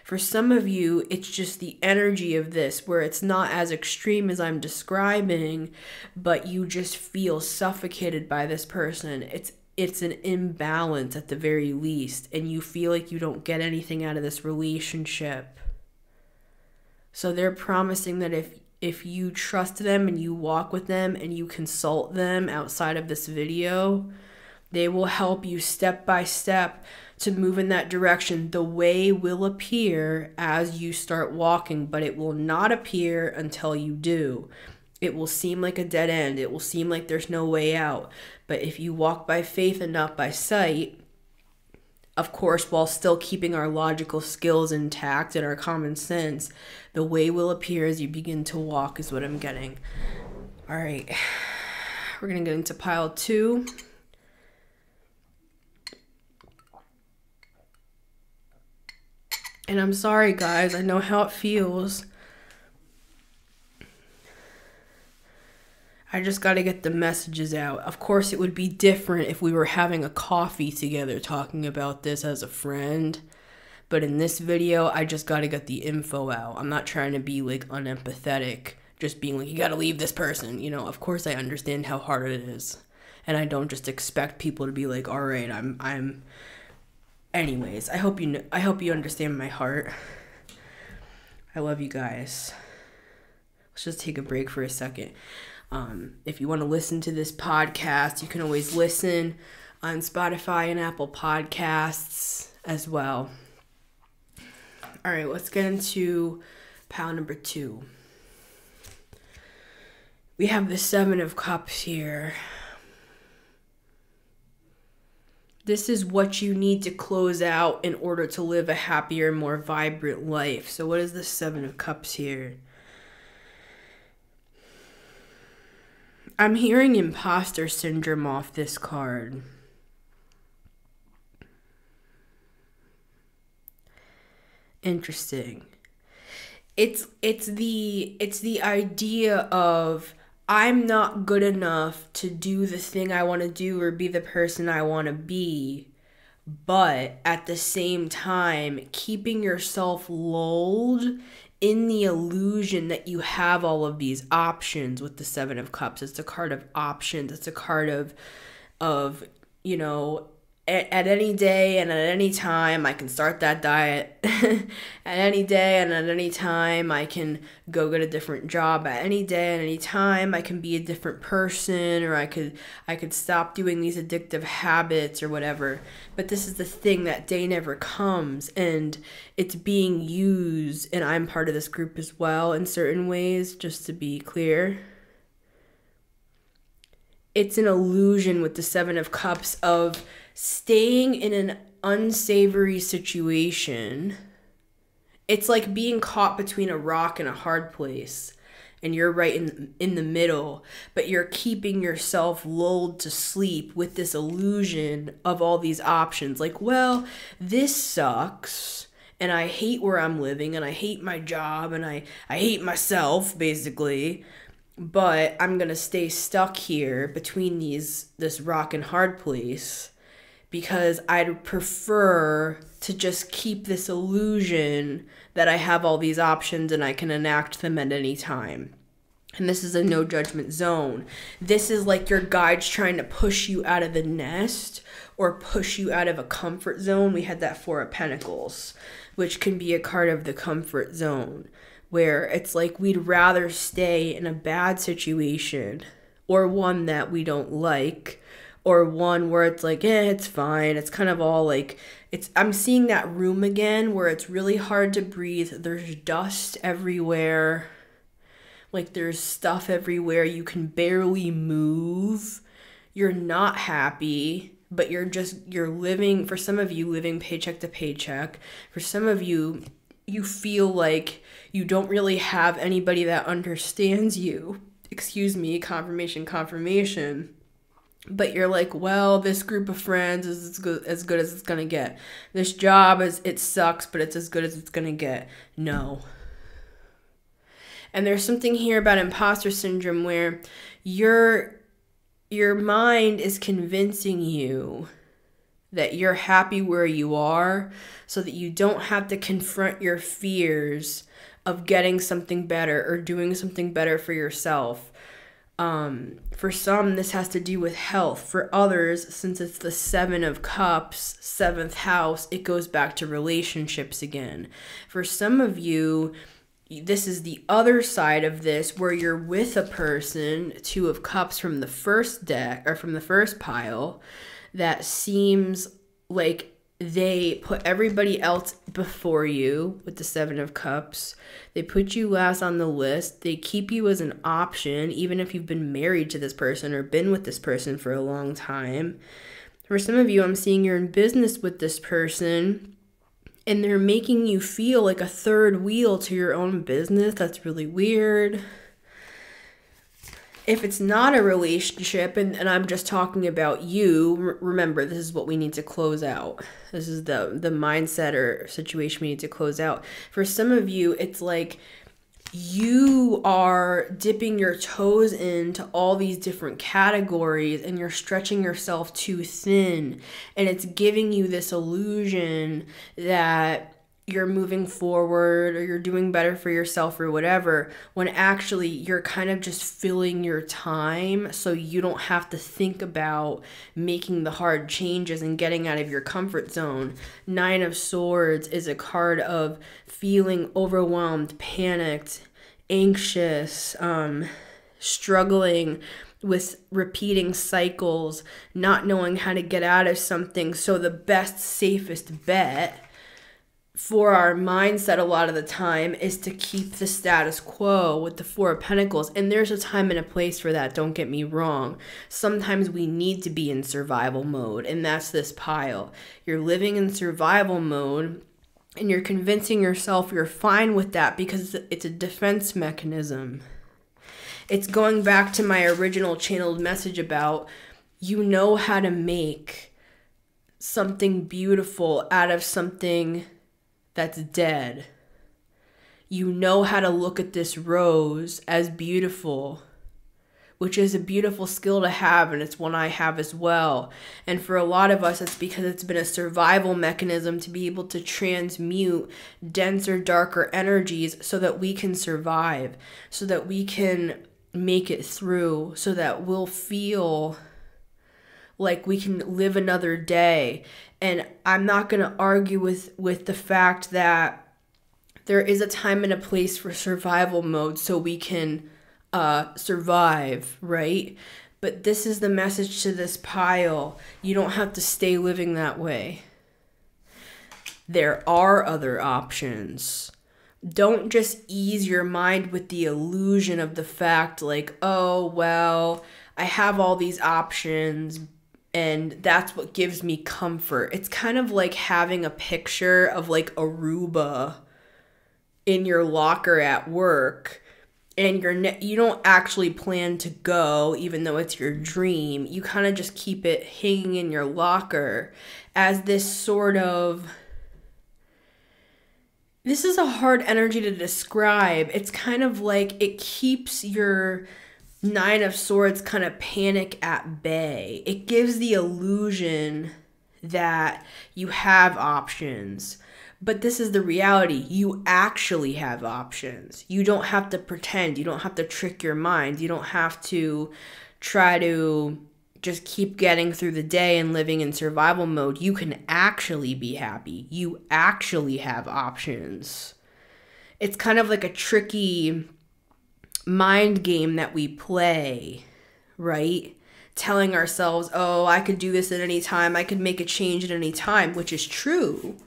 For some of you, it's just the energy of this where it's not as extreme as I'm describing, but you just feel suffocated by this person. It's an imbalance at the very least, and you feel like you don't get anything out of this relationship. So they're promising that if you trust them and you walk with them and you consult them outside of this video, they will help you step by step to move in that direction. The way will appear as you start walking, but it will not appear until you do. It will seem like a dead end. It will seem like there's no way out. But if you walk by faith and not by sight, of course, while still keeping our logical skills intact and our common sense, the way will appear as you begin to walk is what I'm getting. All right, we're going to get into pile 2. And I'm sorry, guys. I know how it feels. I just got to get the messages out. Of course, it would be different if we were having a coffee together talking about this as a friend. But in this video, I just got to get the info out. I'm not trying to be like unempathetic. Just being like, you got to leave this person. You know, of course I understand how hard it is. And I don't just expect people to be like, all right, I'm... Anyways, I hope you understand my heart. I love you guys. Let's just take a break for a second. If you want to listen to this podcast, you can always listen on Spotify and Apple Podcasts as well. All right, let's get into pile number 2. We have the 7 of Cups here. This is what you need to close out in order to live a happier, more vibrant life. So what is the 7 of Cups here? I'm hearing imposter syndrome off this card. Interesting. It's the idea of I'm not good enough to do the thing I want to do or be the person I want to be, but at the same time keeping yourself lulled in the illusion that you have all of these options with the Seven of Cups. It's a card of options. It's a card of you know, at any day and at any time I can start that diet. At any day and at any time I can go get a different job. At any day and any time I can be a different person, or I could stop doing these addictive habits or whatever. But this is the thing, that day never comes, and it's being used, and I'm part of this group as well in certain ways, just to be clear. It's an illusion with the Seven of Cups of staying in an unsavory situation. It's like being caught between a rock and a hard place, and you're right in the middle, but you're keeping yourself lulled to sleep with this illusion of all these options. Like, well, this sucks, and I hate where I'm living, and I hate my job, and I hate myself, basically. But I'm gonna stay stuck here between this rock and hard place because I'd prefer to just keep this illusion that I have all these options and I can enact them at any time. And this is a no judgment zone. This is like your guides trying to push you out of the nest or push you out of a comfort zone. We had that Four of Pentacles, which can be a card of the comfort zone, where it's like we'd rather stay in a bad situation or one that we don't like, or one where it's like, it's fine. It's kind of all like, I'm seeing that room again where it's really hard to breathe. There's dust everywhere. Like there's stuff everywhere. You can barely move. You're not happy, but you're living, for some of you, living paycheck to paycheck. For some of you, you feel like you don't really have anybody that understands you. Excuse me, confirmation. But you're like, well, this group of friends is as good as it's gonna get. This job it sucks, but it's as good as it's gonna get. No. And there's something here about imposter syndrome where your mind is convincing you that you're happy where you are so that you don't have to confront your fears of getting something better or doing something better for yourself. For some, this has to do with health. For others, since it's the Seven of Cups, 7th house, it goes back to relationships again. For some of you, this is the other side of this, where you're with a person, 2 of Cups from the first deck, or from the first pile, that seems like they put everybody else before you with the 7 of Cups. They put you last on the list. They keep you as an option, even if you've been married to this person or been with this person for a long time. For some of you, I'm seeing you're in business with this person, and they're making you feel like a third wheel to your own business. That's really weird. If it's not a relationship, and I'm just talking about you, remember, this is what we need to close out. This is the mindset or situation we need to close out. For some of you, it's like you are dipping your toes into all these different categories and you're stretching yourself too thin. And it's giving you this illusion that you're moving forward or you're doing better for yourself or whatever, when actually you're kind of just filling your time so you don't have to think about making the hard changes and getting out of your comfort zone. 9 of Swords is a card of feeling overwhelmed, panicked, anxious, struggling with repeating cycles, not knowing how to get out of something. So the best, safest bet for our mindset a lot of the time is to keep the status quo with the 4 of Pentacles. And there's a time and a place for that, don't get me wrong. Sometimes we need to be in survival mode, and that's this pile. You're living in survival mode, and you're convincing yourself you're fine with that because it's a defense mechanism. It's going back to my original channeled message about you know how to make something beautiful out of something that's dead. You know how to look at this rose as beautiful, which is a beautiful skill to have, and it's one I have as well. And for a lot of us, it's because it's been a survival mechanism to be able to transmute denser, darker energies so that we can survive, so that we can make it through, so that we'll feel like we can live another day. And I'm not going to argue with the fact that there is a time and a place for survival mode so we can survive, right? But this is the message to this pile. You don't have to stay living that way. There are other options. Don't just ease your mind with the illusion of the fact like, oh, well, I have all these options and that's what gives me comfort. It's kind of like having a picture of like Aruba in your locker at work, and you don't actually plan to go, even though it's your dream. You kind of just keep it hanging in your locker as this sort of... This is a hard energy to describe. It's kind of like it keeps your Nine of Swords kind of panic at bay. It gives the illusion that you have options. But this is the reality. You actually have options. You don't have to pretend. You don't have to trick your mind. You don't have to try to just keep getting through the day and living in survival mode. You can actually be happy. You actually have options. It's kind of like a tricky mind game that we play, right? Telling ourselves, oh, I could do this at any time. I could make a change at any time, which is true.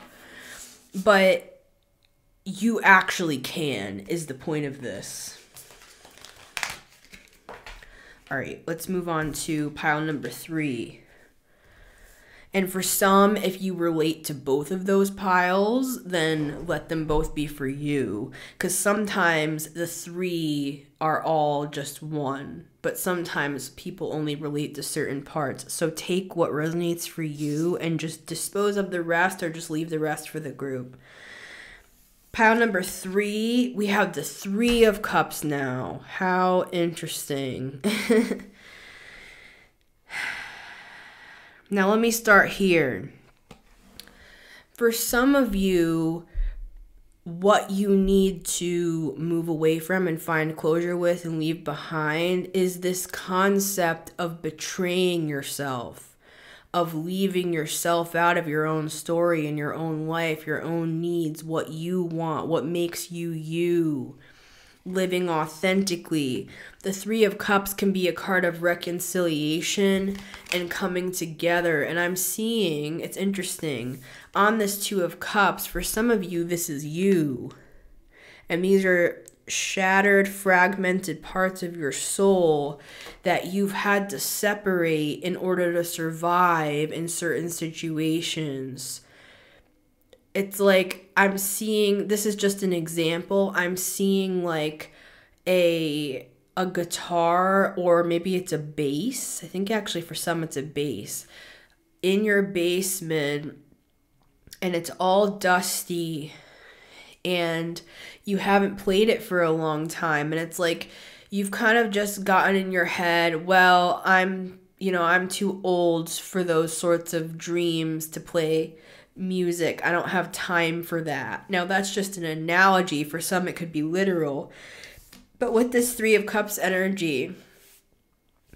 But you actually can, is the point of this. All right, let's move on to pile number 3. And for some, if you relate to both of those piles, then let them both be for you. Because sometimes the 3 are all just one. But sometimes people only relate to certain parts. So take what resonates for you and just dispose of the rest, or just leave the rest for the group. Pile number 3, we have the 3 of Cups now. How interesting. Now let me start here. For some of you, what you need to move away from and find closure with and leave behind is this concept of betraying yourself, of leaving yourself out of your own story and your own life, your own needs, what you want, what makes you you, living authentically. The 3 of Cups can be a card of reconciliation and coming together. And I'm seeing, it's interesting, on this 2 of Cups, for some of you, this is you. And these are shattered, fragmented parts of your soul that you've had to separate in order to survive in certain situations. It's like I'm seeing, this is just an example, I'm seeing like a guitar, or maybe it's a bass. I think actually for some it's a bass in your basement, and it's all dusty and you haven't played it for a long time, and it's like you've kind of just gotten in your head, well, I'm too old for those sorts of dreams to play music. I don't have time for that. Now that's just an analogy. For some it could be literal. But with this 3 of Cups energy,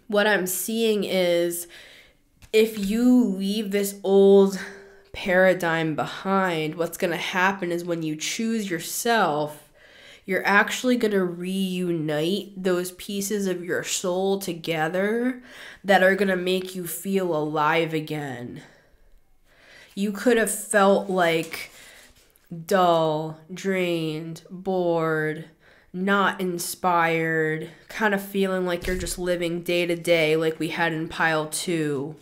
what I'm seeing is if you leave this old paradigm behind, what's going to happen is when you choose yourself, you're actually going to reunite those pieces of your soul together that are going to make you feel alive again. You could have felt like dull, drained, bored, not inspired, kind of feeling like you're just living day to day like we had in pile 2.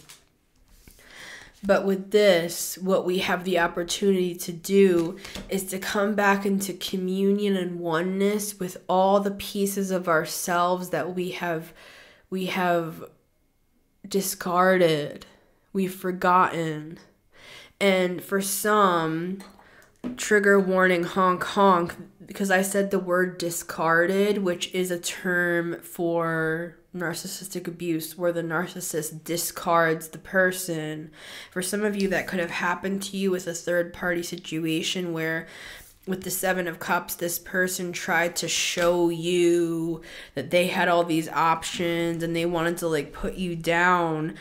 But with this, what we have the opportunity to do is to come back into communion and oneness with all the pieces of ourselves that we have discarded, we've forgotten. And for some, trigger warning, honk honk, because I said the word discarded, which is a term for narcissistic abuse where the narcissist discards the person. For some of you, that could have happened to you with a third party situation where with the Seven of Cups, this person tried to show you that they had all these options and they wanted to like put you down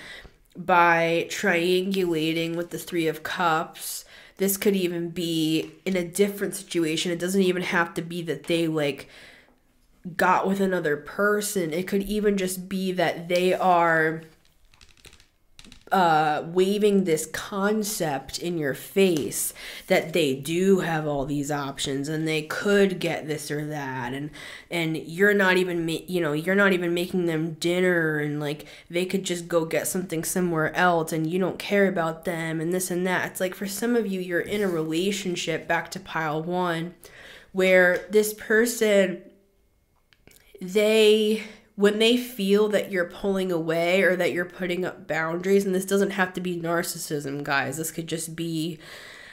by triangulating with the Three of Cups. This could even be in a different situation. It doesn't even have to be that they like got with another person. It could even just be that they are waving this concept in your face that they do have all these options and they could get this or that, and you're not even you're not even making them dinner, and like they could just go get something somewhere else and you don't care about them and this and that. It's like for some of you, you're in a relationship, back to pile one, where this person, when they feel that you're pulling away or that you're putting up boundaries, and this doesn't have to be narcissism, guys.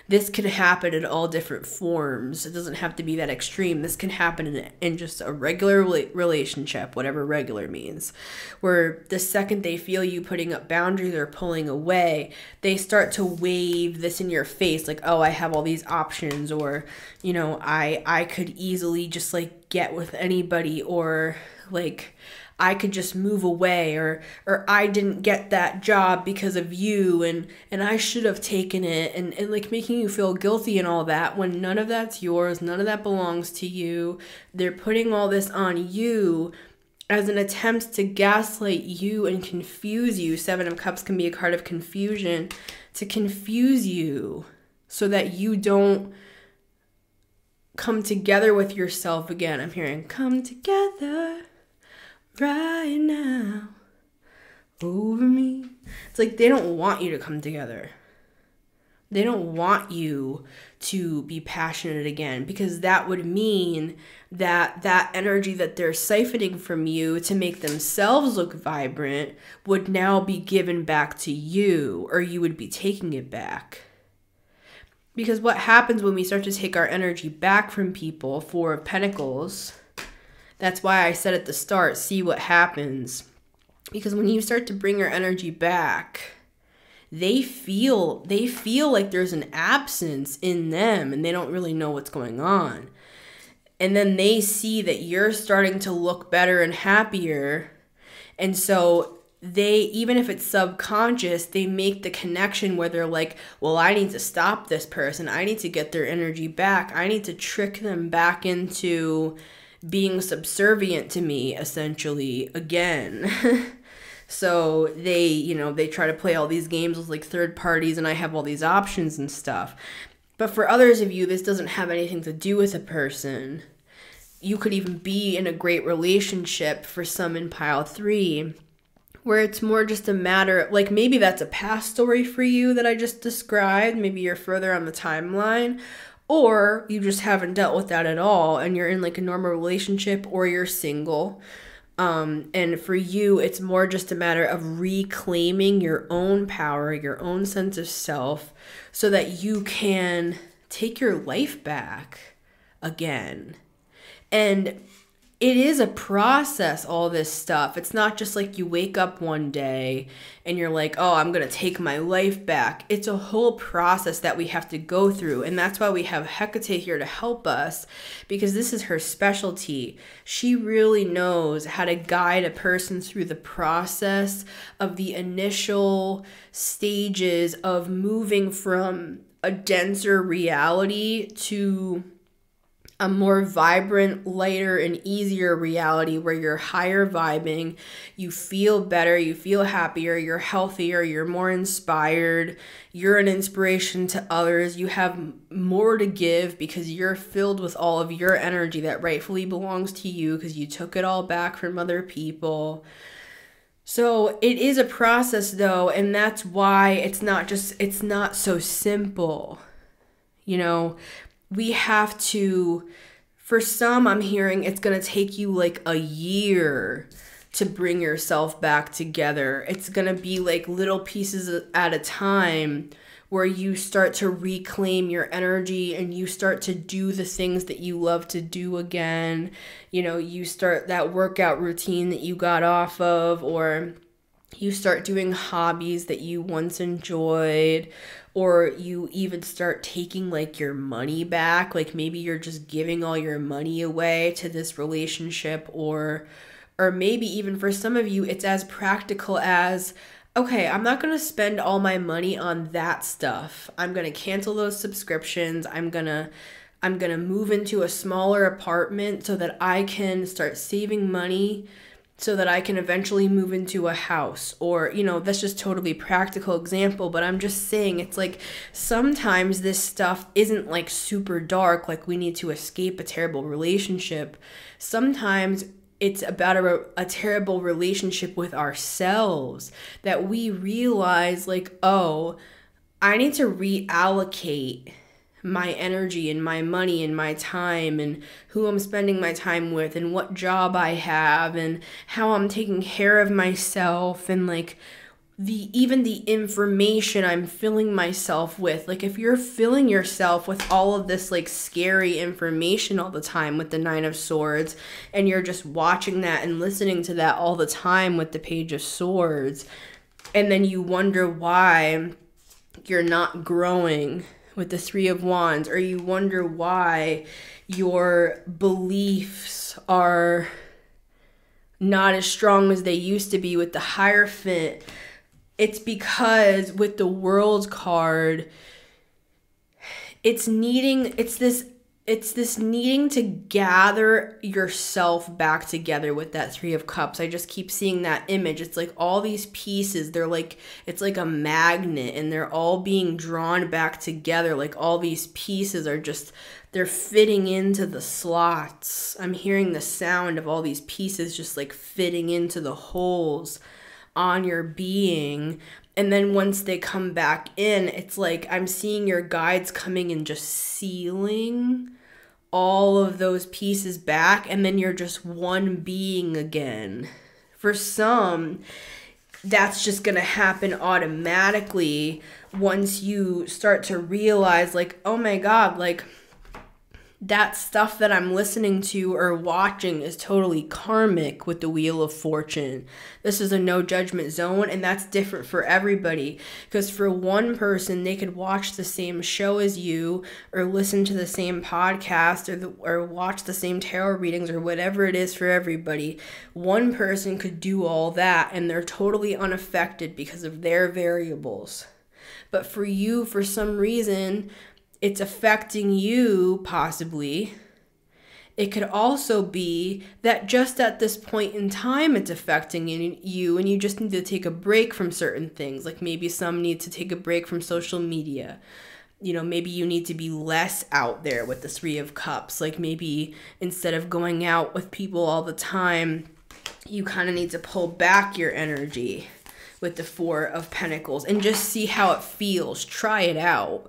This could happen in all different forms. It doesn't have to be that extreme. This can happen in just a regular relationship, whatever regular means, where the second they feel you putting up boundaries or pulling away, they start to wave this in your face, like, oh, I have all these options, or, I could easily just like get with anybody, or like I could just move away, or I didn't get that job because of you, and I should have taken it, and like making you feel guilty and all that, when none of that's yours, none of that belongs to you. They're putting all this on you as an attempt to gaslight you and confuse you. Seven of Cups can be a card of confusion, to confuse you so that you don't come together with yourself again. I'm hearing come together right now over me. It's like they don't want you to come together. They don't want you to be passionate again, because that would mean that energy that they're siphoning from you to make themselves look vibrant would now be given back to you, or you would be taking it back. Because what happens when we start to take our energy back from people, Four of Pentacles, that's why I said at the start, see what happens. Because when you start to bring your energy back, they feel like there's an absence in them and they don't really know what's going on. And then they see that you're starting to look better and happier. And so they, even if it's subconscious, they make the connection where they're like, well, I need to stop this person. I need to get their energy back. I need to trick them back into being subservient to me, essentially, again. So they try to play all these games with like third parties, and I have all these options and stuff. But for others of you, this doesn't have anything to do with a person. You could even be in a great relationship, for some in pile 3, where it's more just a matter of, like, maybe that's a past story for you that I just described. Maybe you're further on the timeline, or you just haven't dealt with that at all and you're in like a normal relationship, or you're single. And for you, it's more just a matter of reclaiming your own power, your own sense of self, so that you can take your life back again. And it is a process, all this stuff. It's not just like you wake up one day and you're like, oh, I'm going to take my life back. It's a whole process that we have to go through. And that's why we have Hecate here to help us, because this is her specialty. She really knows how to guide a person through the process of the initial stages of moving from a denser reality to a more vibrant, lighter, and easier reality where you're higher vibing, you feel better, you feel happier, you're healthier, you're more inspired, you're an inspiration to others, you have more to give because you're filled with all of your energy that rightfully belongs to you because you took it all back from other people. So it is a process though, and that's why it's not so simple. You know, we have to, for some, I'm hearing it's going to take you like a year to bring yourself back together. It's going to be like little pieces at a time where you start to reclaim your energy and you start to do the things that you love to do again. You know, you start that workout routine that you got off of, or you start doing hobbies that you once enjoyed, or you even start taking like your money back. Like maybe you're just giving all your money away to this relationship, or maybe even for some of you, it's as practical as, okay, I'm not going to spend all my money on that stuff. I'm going to cancel those subscriptions. I'm going to move into a smaller apartment so that I can start saving money so that I can eventually move into a house. Or, you know, that's just totally practical example, but I'm just saying it's like sometimes this stuff isn't like super dark, like we need to escape a terrible relationship. Sometimes it's about a terrible relationship with ourselves, that we realize like, oh, I need to reallocate my energy and my money and my time and who I'm spending my time with and what job I have and how I'm taking care of myself and like even the information I'm filling myself with. Like if you're filling yourself with all of this like scary information all the time with the Nine of Swords, and you're just watching that and listening to that all the time with the Page of Swords, and then you wonder why you're not growing with the Three of Wands, or you wonder why your beliefs are not as strong as they used to be with the Hierophant. It's because with the World card, it's this needing to gather yourself back together with that Three of Cups. I just keep seeing that image. It's like all these pieces, it's like a magnet, and they're all being drawn back together. Like all these pieces are they're fitting into the slots. I'm hearing the sound of all these pieces just like fitting into the holes on your being. And then once they come back in, it's like I'm seeing your guides coming and just sealing all of those pieces back, and then you're just one being again. For some, that's just going to happen automatically once you start to realize like, oh my God, like that stuff that I'm listening to or watching is totally karmic with the Wheel of Fortune. This is a no judgment zone, and that's different for everybody. Because for one person, they could watch the same show as you, or listen to the same podcast, or watch the same tarot readings, or whatever it is for everybody. One person could do all that, and they're totally unaffected because of their variables. But for you, for some reason, it's affecting you, possibly. It could also be that just at this point in time, it's affecting you, and you just need to take a break from certain things. Like maybe some need to take a break from social media. You know, maybe you need to be less out there with the Three of Cups. Like maybe instead of going out with people all the time, you kind of need to pull back your energy with the Four of Pentacles and just see how it feels. Try it out.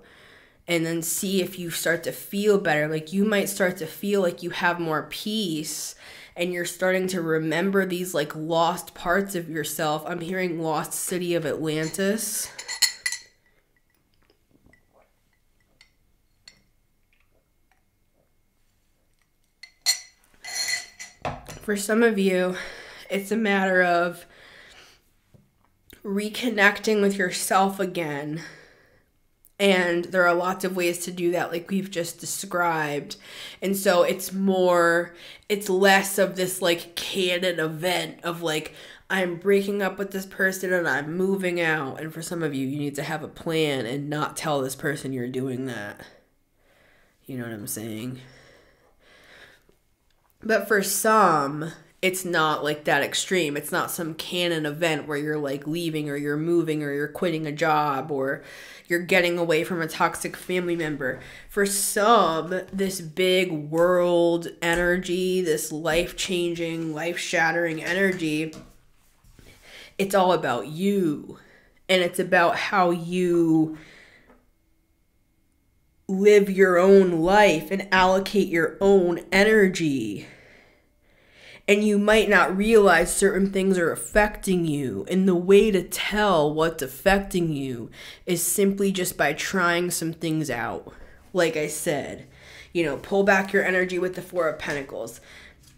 And then see if you start to feel better. Like you might start to feel like you have more peace, and you're starting to remember these like lost parts of yourself. I'm hearing lost city of Atlantis. For some of you, it's a matter of reconnecting with yourself again. And there are lots of ways to do that, like we've just described. And so it's less of this like canon event of like, I'm breaking up with this person and I'm moving out. And for some of you, you need to have a plan and not tell this person you're doing that. You know what I'm saying? But for some, it's not like that extreme. It's not some canon event where you're like leaving, or you're moving, or you're quitting a job, or you're getting away from a toxic family member. For some, this big world energy, this life-changing, life-shattering energy, It's all about you. And it's about how you live your own life and allocate your own energy. And you might not realize certain things are affecting you. And the way to tell what's affecting you is simply just by trying some things out. Like I said, pull back your energy with the Four of Pentacles.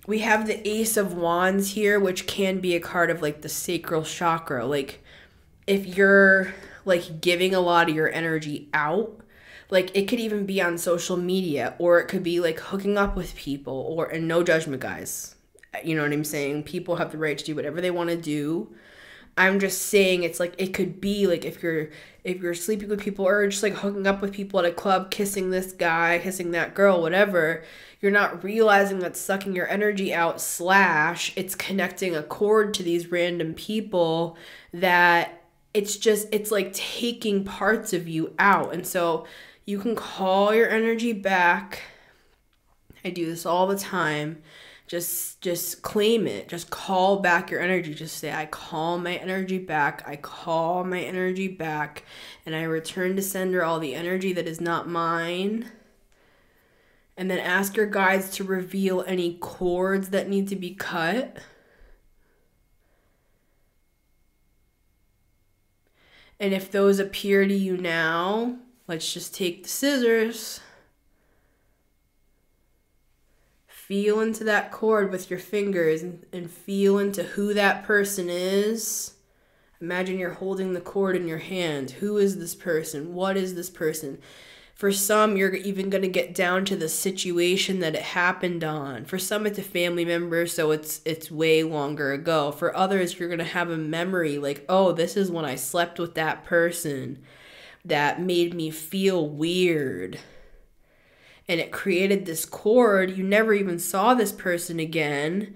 We have the Ace of Wands here, which can be a card of like the sacral chakra. Like if you're like giving a lot of your energy out, like it could even be on social media, or it could be like hooking up with people, and no judgment, guys. You know what I'm saying? People have the right to do whatever they want to do. I'm just saying it's like it could be like if you're sleeping with people, or just like hooking up with people at a club, kissing this guy, kissing that girl, whatever, you're not realizing that's sucking your energy out, / it's connecting a cord to these random people that it's like taking parts of you out. And so you can call your energy back. I do this all the time. Just claim it. Just call back your energy. Just say, I call my energy back. I call my energy back. And I return to sender all the energy that is not mine. And then ask your guides to reveal any cords that need to be cut. And if those appear to you now, let's just take the scissors. Feel into that cord with your fingers and feel into who that person is. Imagine you're holding the cord in your hand. Who is this person? What is this person? For some, you're even going to get down to the situation that it happened on. For some, it's a family member, so it's way longer ago. For others, you're going to have a memory like, oh, this is when I slept with that person that made me feel weird. And it created this cord. You never even saw this person again.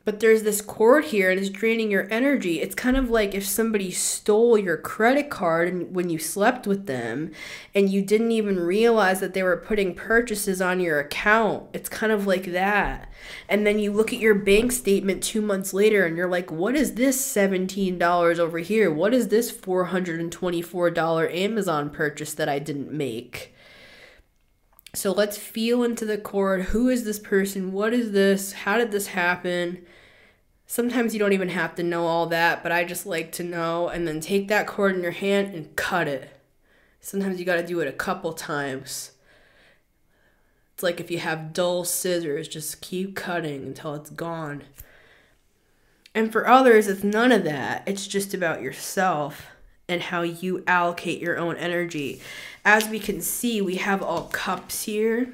But there's this cord here and it's draining your energy. It's kind of like if somebody stole your credit card and when you slept with them and you didn't even realize that they were putting purchases on your account. It's kind of like that. And then you look at your bank statement 2 months later and you're like, what is this $17 over here? What is this $424 Amazon purchase that I didn't make? So let's feel into the cord. Who is this person? What is this? How did this happen? Sometimes you don't even have to know all that, but I just like to know. And then take that cord in your hand and cut it. Sometimes you got to do it a couple times. It's like if you have dull scissors, just keep cutting until it's gone. And for others, it's none of that. It's just about yourself and how you allocate your own energy. As we can see, we have all cups here.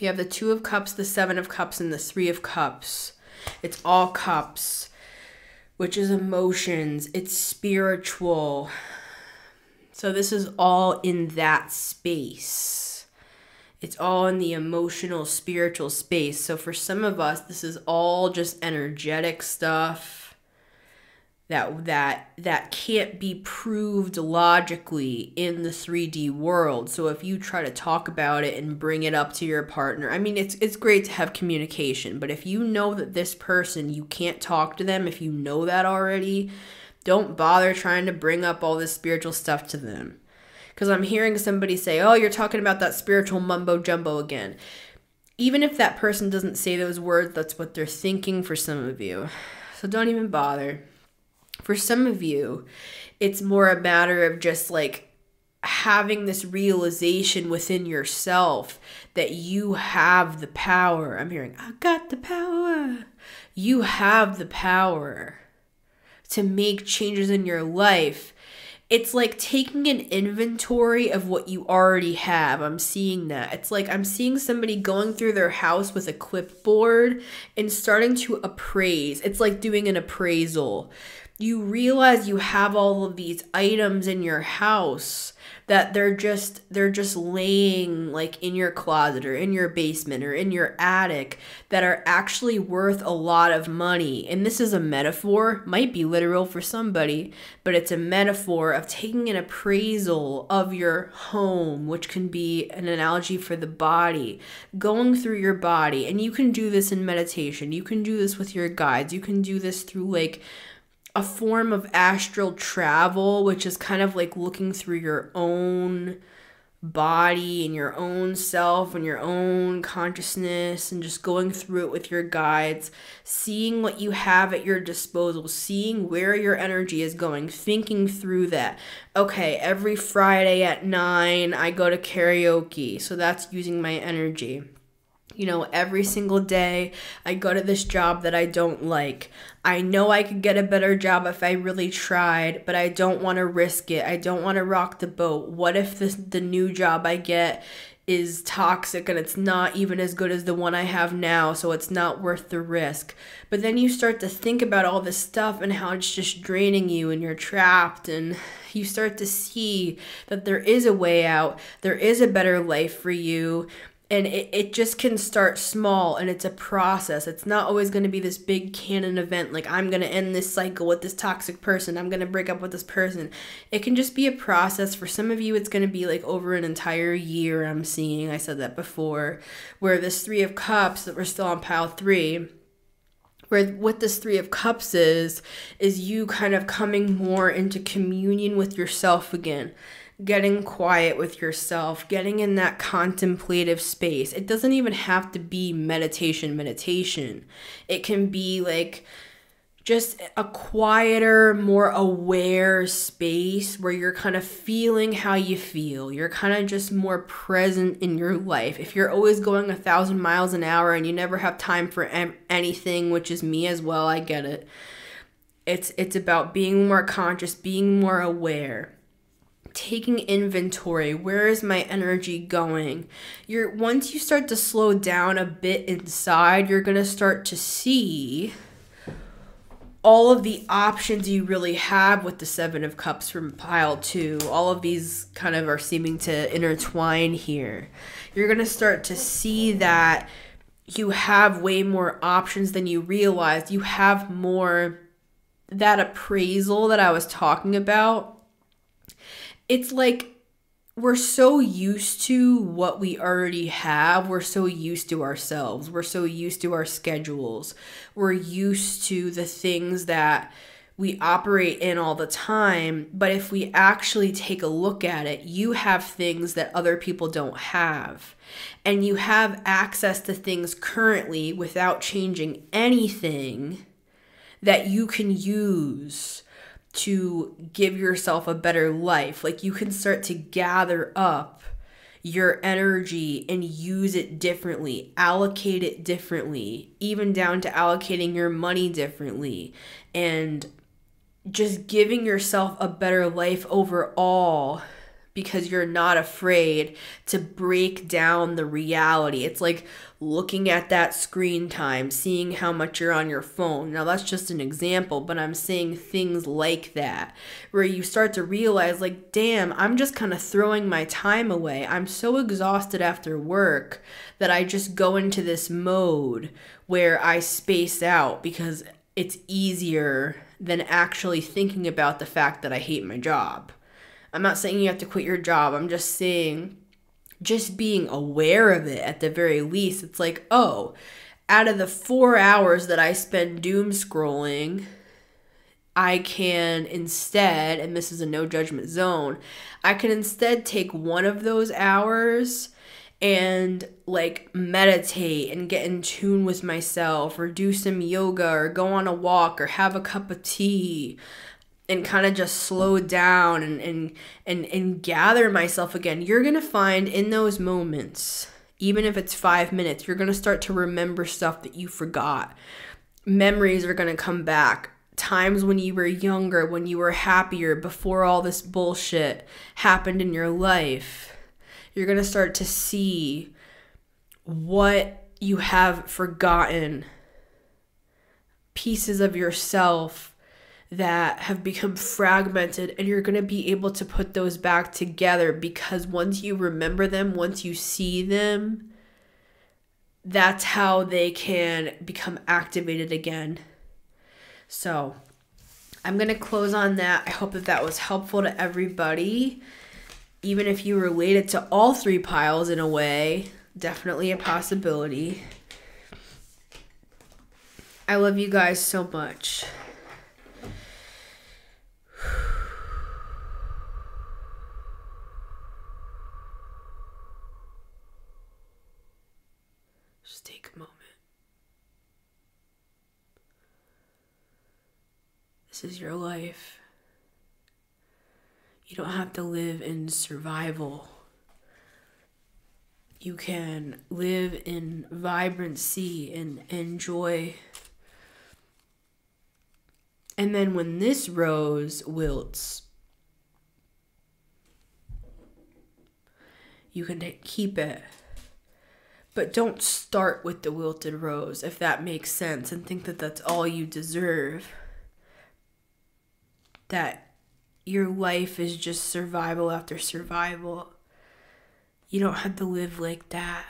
We have the 2 of Cups, the 7 of Cups, and the 3 of Cups. It's all cups, which is emotions. It's spiritual. So this is all in that space. It's all in the emotional, spiritual space. So for some of us, this is all just energetic stuff that can't be proved logically in the 3D world. So if you try to talk about it and bring it up to your partner, I mean, it's great to have communication, but if you know that this person, you can't talk to them, if you know that already, don't bother trying to bring up all this spiritual stuff to them. Because I'm hearing somebody say, oh, you're talking about that spiritual mumbo jumbo again. Even if that person doesn't say those words, that's what they're thinking for some of you. So don't even bother. For some of you, it's more a matter of just like having this realization within yourself that you have the power. I'm hearing, I got the power. You have the power to make changes in your life. It's like taking an inventory of what you already have. I'm seeing that. It's like I'm seeing somebody going through their house with a clipboard and starting to appraise. It's like doing an appraisal. You realize you have all of these items in your house that they're just laying like in your closet or in your basement or in your attic that are actually worth a lot of money. And this is a metaphor, might be literal for somebody, but it's a metaphor of taking an appraisal of your home, which can be an analogy for the body, going through your body. And you can do this in meditation. You can do this with your guides. You can do this through like a form of astral travel, which is kind of like looking through your own body and your own self and your own consciousness and just going through it with your guides, seeing what you have at your disposal, seeing where your energy is going, thinking through that. Okay, every Friday at 9 I go to karaoke, so that's using my energy. You know, every single day I go to this job that I don't like. I know I could get a better job if I really tried, but I don't want to risk it. I don't want to rock the boat. What if the new job I get is toxic and it's not even as good as the one I have now, so it's not worth the risk? But then you start to think about all this stuff and how it's just draining you and you're trapped, and you start to see that there is a way out. There is a better life for you. And it just can start small, and it's a process. It's not always going to be this big canon event like I'm going to end this cycle with this toxic person. I'm going to break up with this person. It can just be a process. For some of you, it's going to be like over an entire year, I'm seeing. I said that before. Where this 3 of Cups, that we're still on pile 3, where what this 3 of Cups is you kind of coming more into communion with yourself again. Getting quiet with yourself, getting in that contemplative space. It doesn't even have to be meditation. It can be like just a quieter, more aware space where you're kind of feeling how you feel. You're kind of just more present in your life. If you're always going 1,000 miles an hour and you never have time for anything, which is me as well, I get it. It's about being more conscious, being more aware. Taking inventory. Where is my energy going? Once you start to slow down a bit inside, you're going to start to see all of the options you really have with the 7 of Cups from pile 2. All of these kind of are seeming to intertwine here. You're going to start to see that you have way more options than you realized. You have more, that appraisal that I was talking about. It's like we're so used to what we already have. We're so used to ourselves. We're so used to our schedules. We're used to the things that we operate in all the time. But if we actually take a look at it, you have things that other people don't have. And you have access to things currently without changing anything that you can use to give yourself a better life. Like, you can start to gather up your energy and use it differently, allocate it differently, even down to allocating your money differently, and just giving yourself a better life overall, because you're not afraid to break down the reality. It's like looking at that screen time, seeing how much you're on your phone. Now, that's just an example, but I'm saying things like that, where you start to realize, like, damn, I'm just kind of throwing my time away. I'm so exhausted after work that I just go into this mode where I space out because it's easier than actually thinking about the fact that I hate my job. I'm not saying you have to quit your job. I'm just saying, just being aware of it at the very least. It's like, oh, out of the 4 hours that I spend doom scrolling, I can instead, and this is a no judgment zone, I can instead take one of those hours and like meditate and get in tune with myself, or do some yoga, or go on a walk, or have a cup of tea, and kind of just slow down and gather myself again. You're going to find in those moments, even if it's 5 minutes, you're going to start to remember stuff that you forgot. Memories are going to come back. Times when you were younger, when you were happier, before all this bullshit happened in your life. You're going to start to see what you have forgotten. Pieces of yourself that have become fragmented, and you're going to be able to put those back together, because once you remember them, once you see them, that's how they can become activated again. So I'm going to close on that. I hope that that was helpful to everybody. Even if you related to all 3 piles in a way, definitely a possibility. I love you guys so much. Just take a moment. This is your life. You don't have to live in survival. You can live in vibrancy and joy. And then when this rose wilts, you can keep it. But don't start with the wilted rose, if that makes sense, and think that that's all you deserve. That your life is just survival after survival. You don't have to live like that.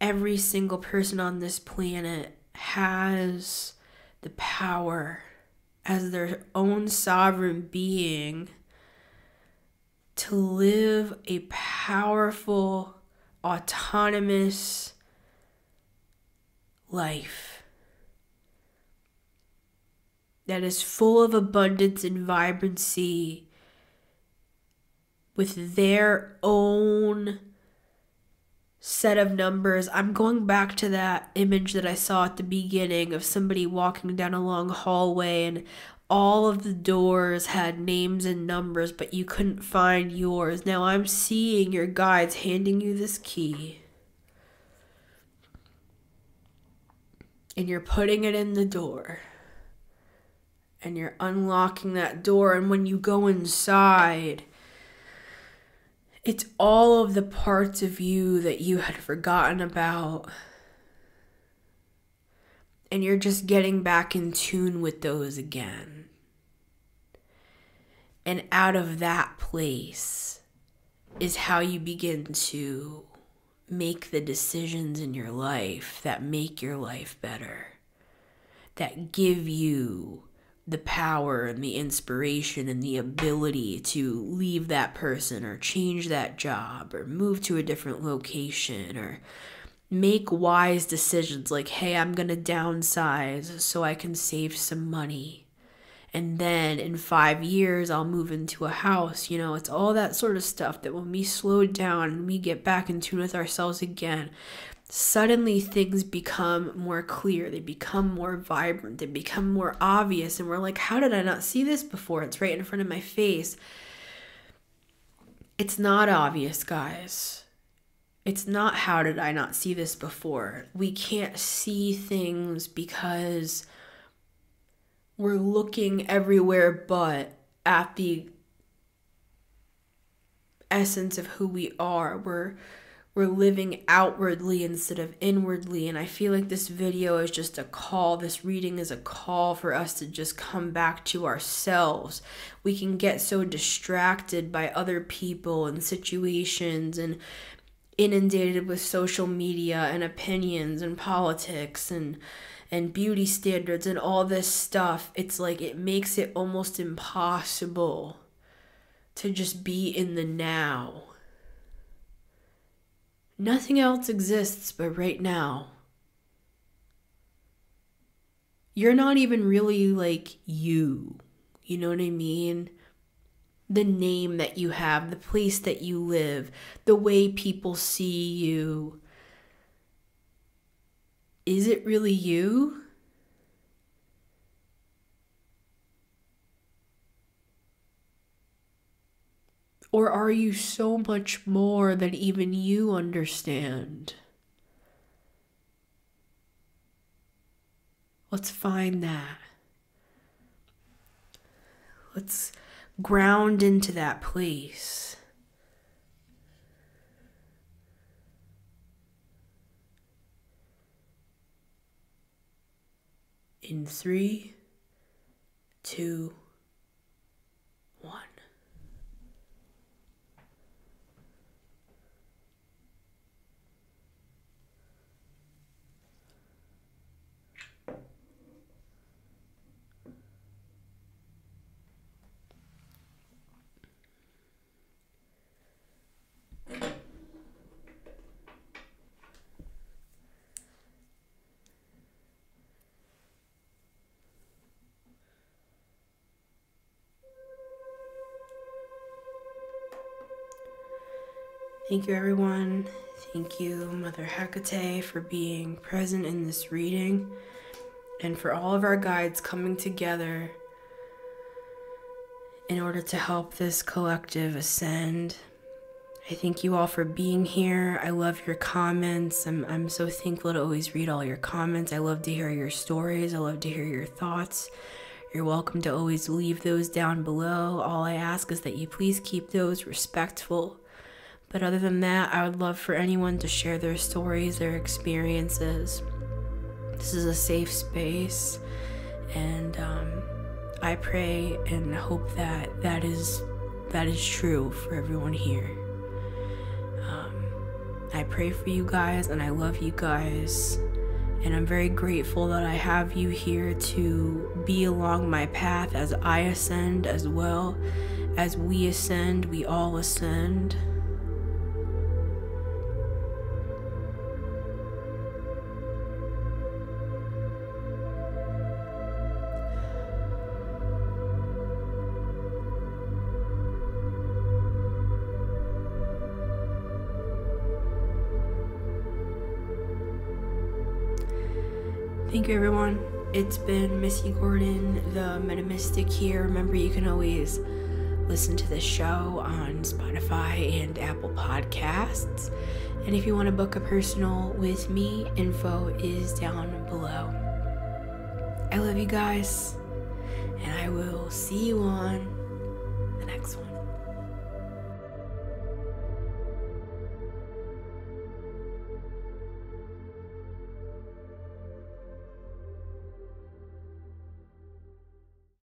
Every single person on this planet has the power as their own sovereign being to live a powerful, autonomous life that is full of abundance and vibrancy with their own set of numbers. I'm going back to that image that I saw at the beginning of somebody walking down a long hallway and all of the doors had names and numbers, but you couldn't find yours. Now I'm seeing your guides handing you this key. And you're putting it in the door. And you're unlocking that door. And when you go inside, it's all of the parts of you that you had forgotten about. And you're just getting back in tune with those again. And out of that place is how you begin to make the decisions in your life that make your life better, that give you the power and the inspiration and the ability to leave that person or change that job or move to a different location or make wise decisions like, hey, I'm going to downsize so I can save some money. And then in 5 years, I'll move into a house. You know, it's all that sort of stuff that when we slow down and we get back in tune with ourselves again, suddenly things become more clear. They become more vibrant. They become more obvious. And we're like, how did I not see this before? It's right in front of my face. It's not obvious, guys. It's not how did I not see this before. We can't see things because we're looking everywhere but at the essence of who we are. We're living outwardly instead of inwardly. And I feel like this video is just a call. This reading is a call for us to just come back to ourselves. We can get so distracted by other people and situations and inundated with social media and opinions and politics and beauty standards and all this stuff. It's like it makes it almost impossible to just be in the now. Nothing else exists but right now. You're not even really like you. You know what I mean? The name that you have, the place that you live, the way people see you. Is it really you? Or are you so much more than even you understand? Let's find that. Let's ground into that place. In 3, 2, 1. Thank you, everyone. Thank you, Mother Hecate, for being present in this reading, and for all of our guides coming together in order to help this collective ascend. I thank you all for being here. I love your comments. I'm so thankful to always read all your comments. I love to hear your stories. I love to hear your thoughts. You're welcome to always leave those down below. All I ask is that you please keep those respectful. But other than that, I would love for anyone to share their stories, their experiences. This is a safe space, and I pray and hope that that is true for everyone here. I pray for you guys, and I love you guys, and I'm very grateful that I have you here to be along my path as I ascend, as well as we ascend. We all ascend. Thank you, everyone. It's been Missy Gordon, the Metamystic here. Remember, you can always listen to the show on Spotify and Apple Podcasts. And if you want to book a personal with me, info is down below. I love you guys, and I will see you on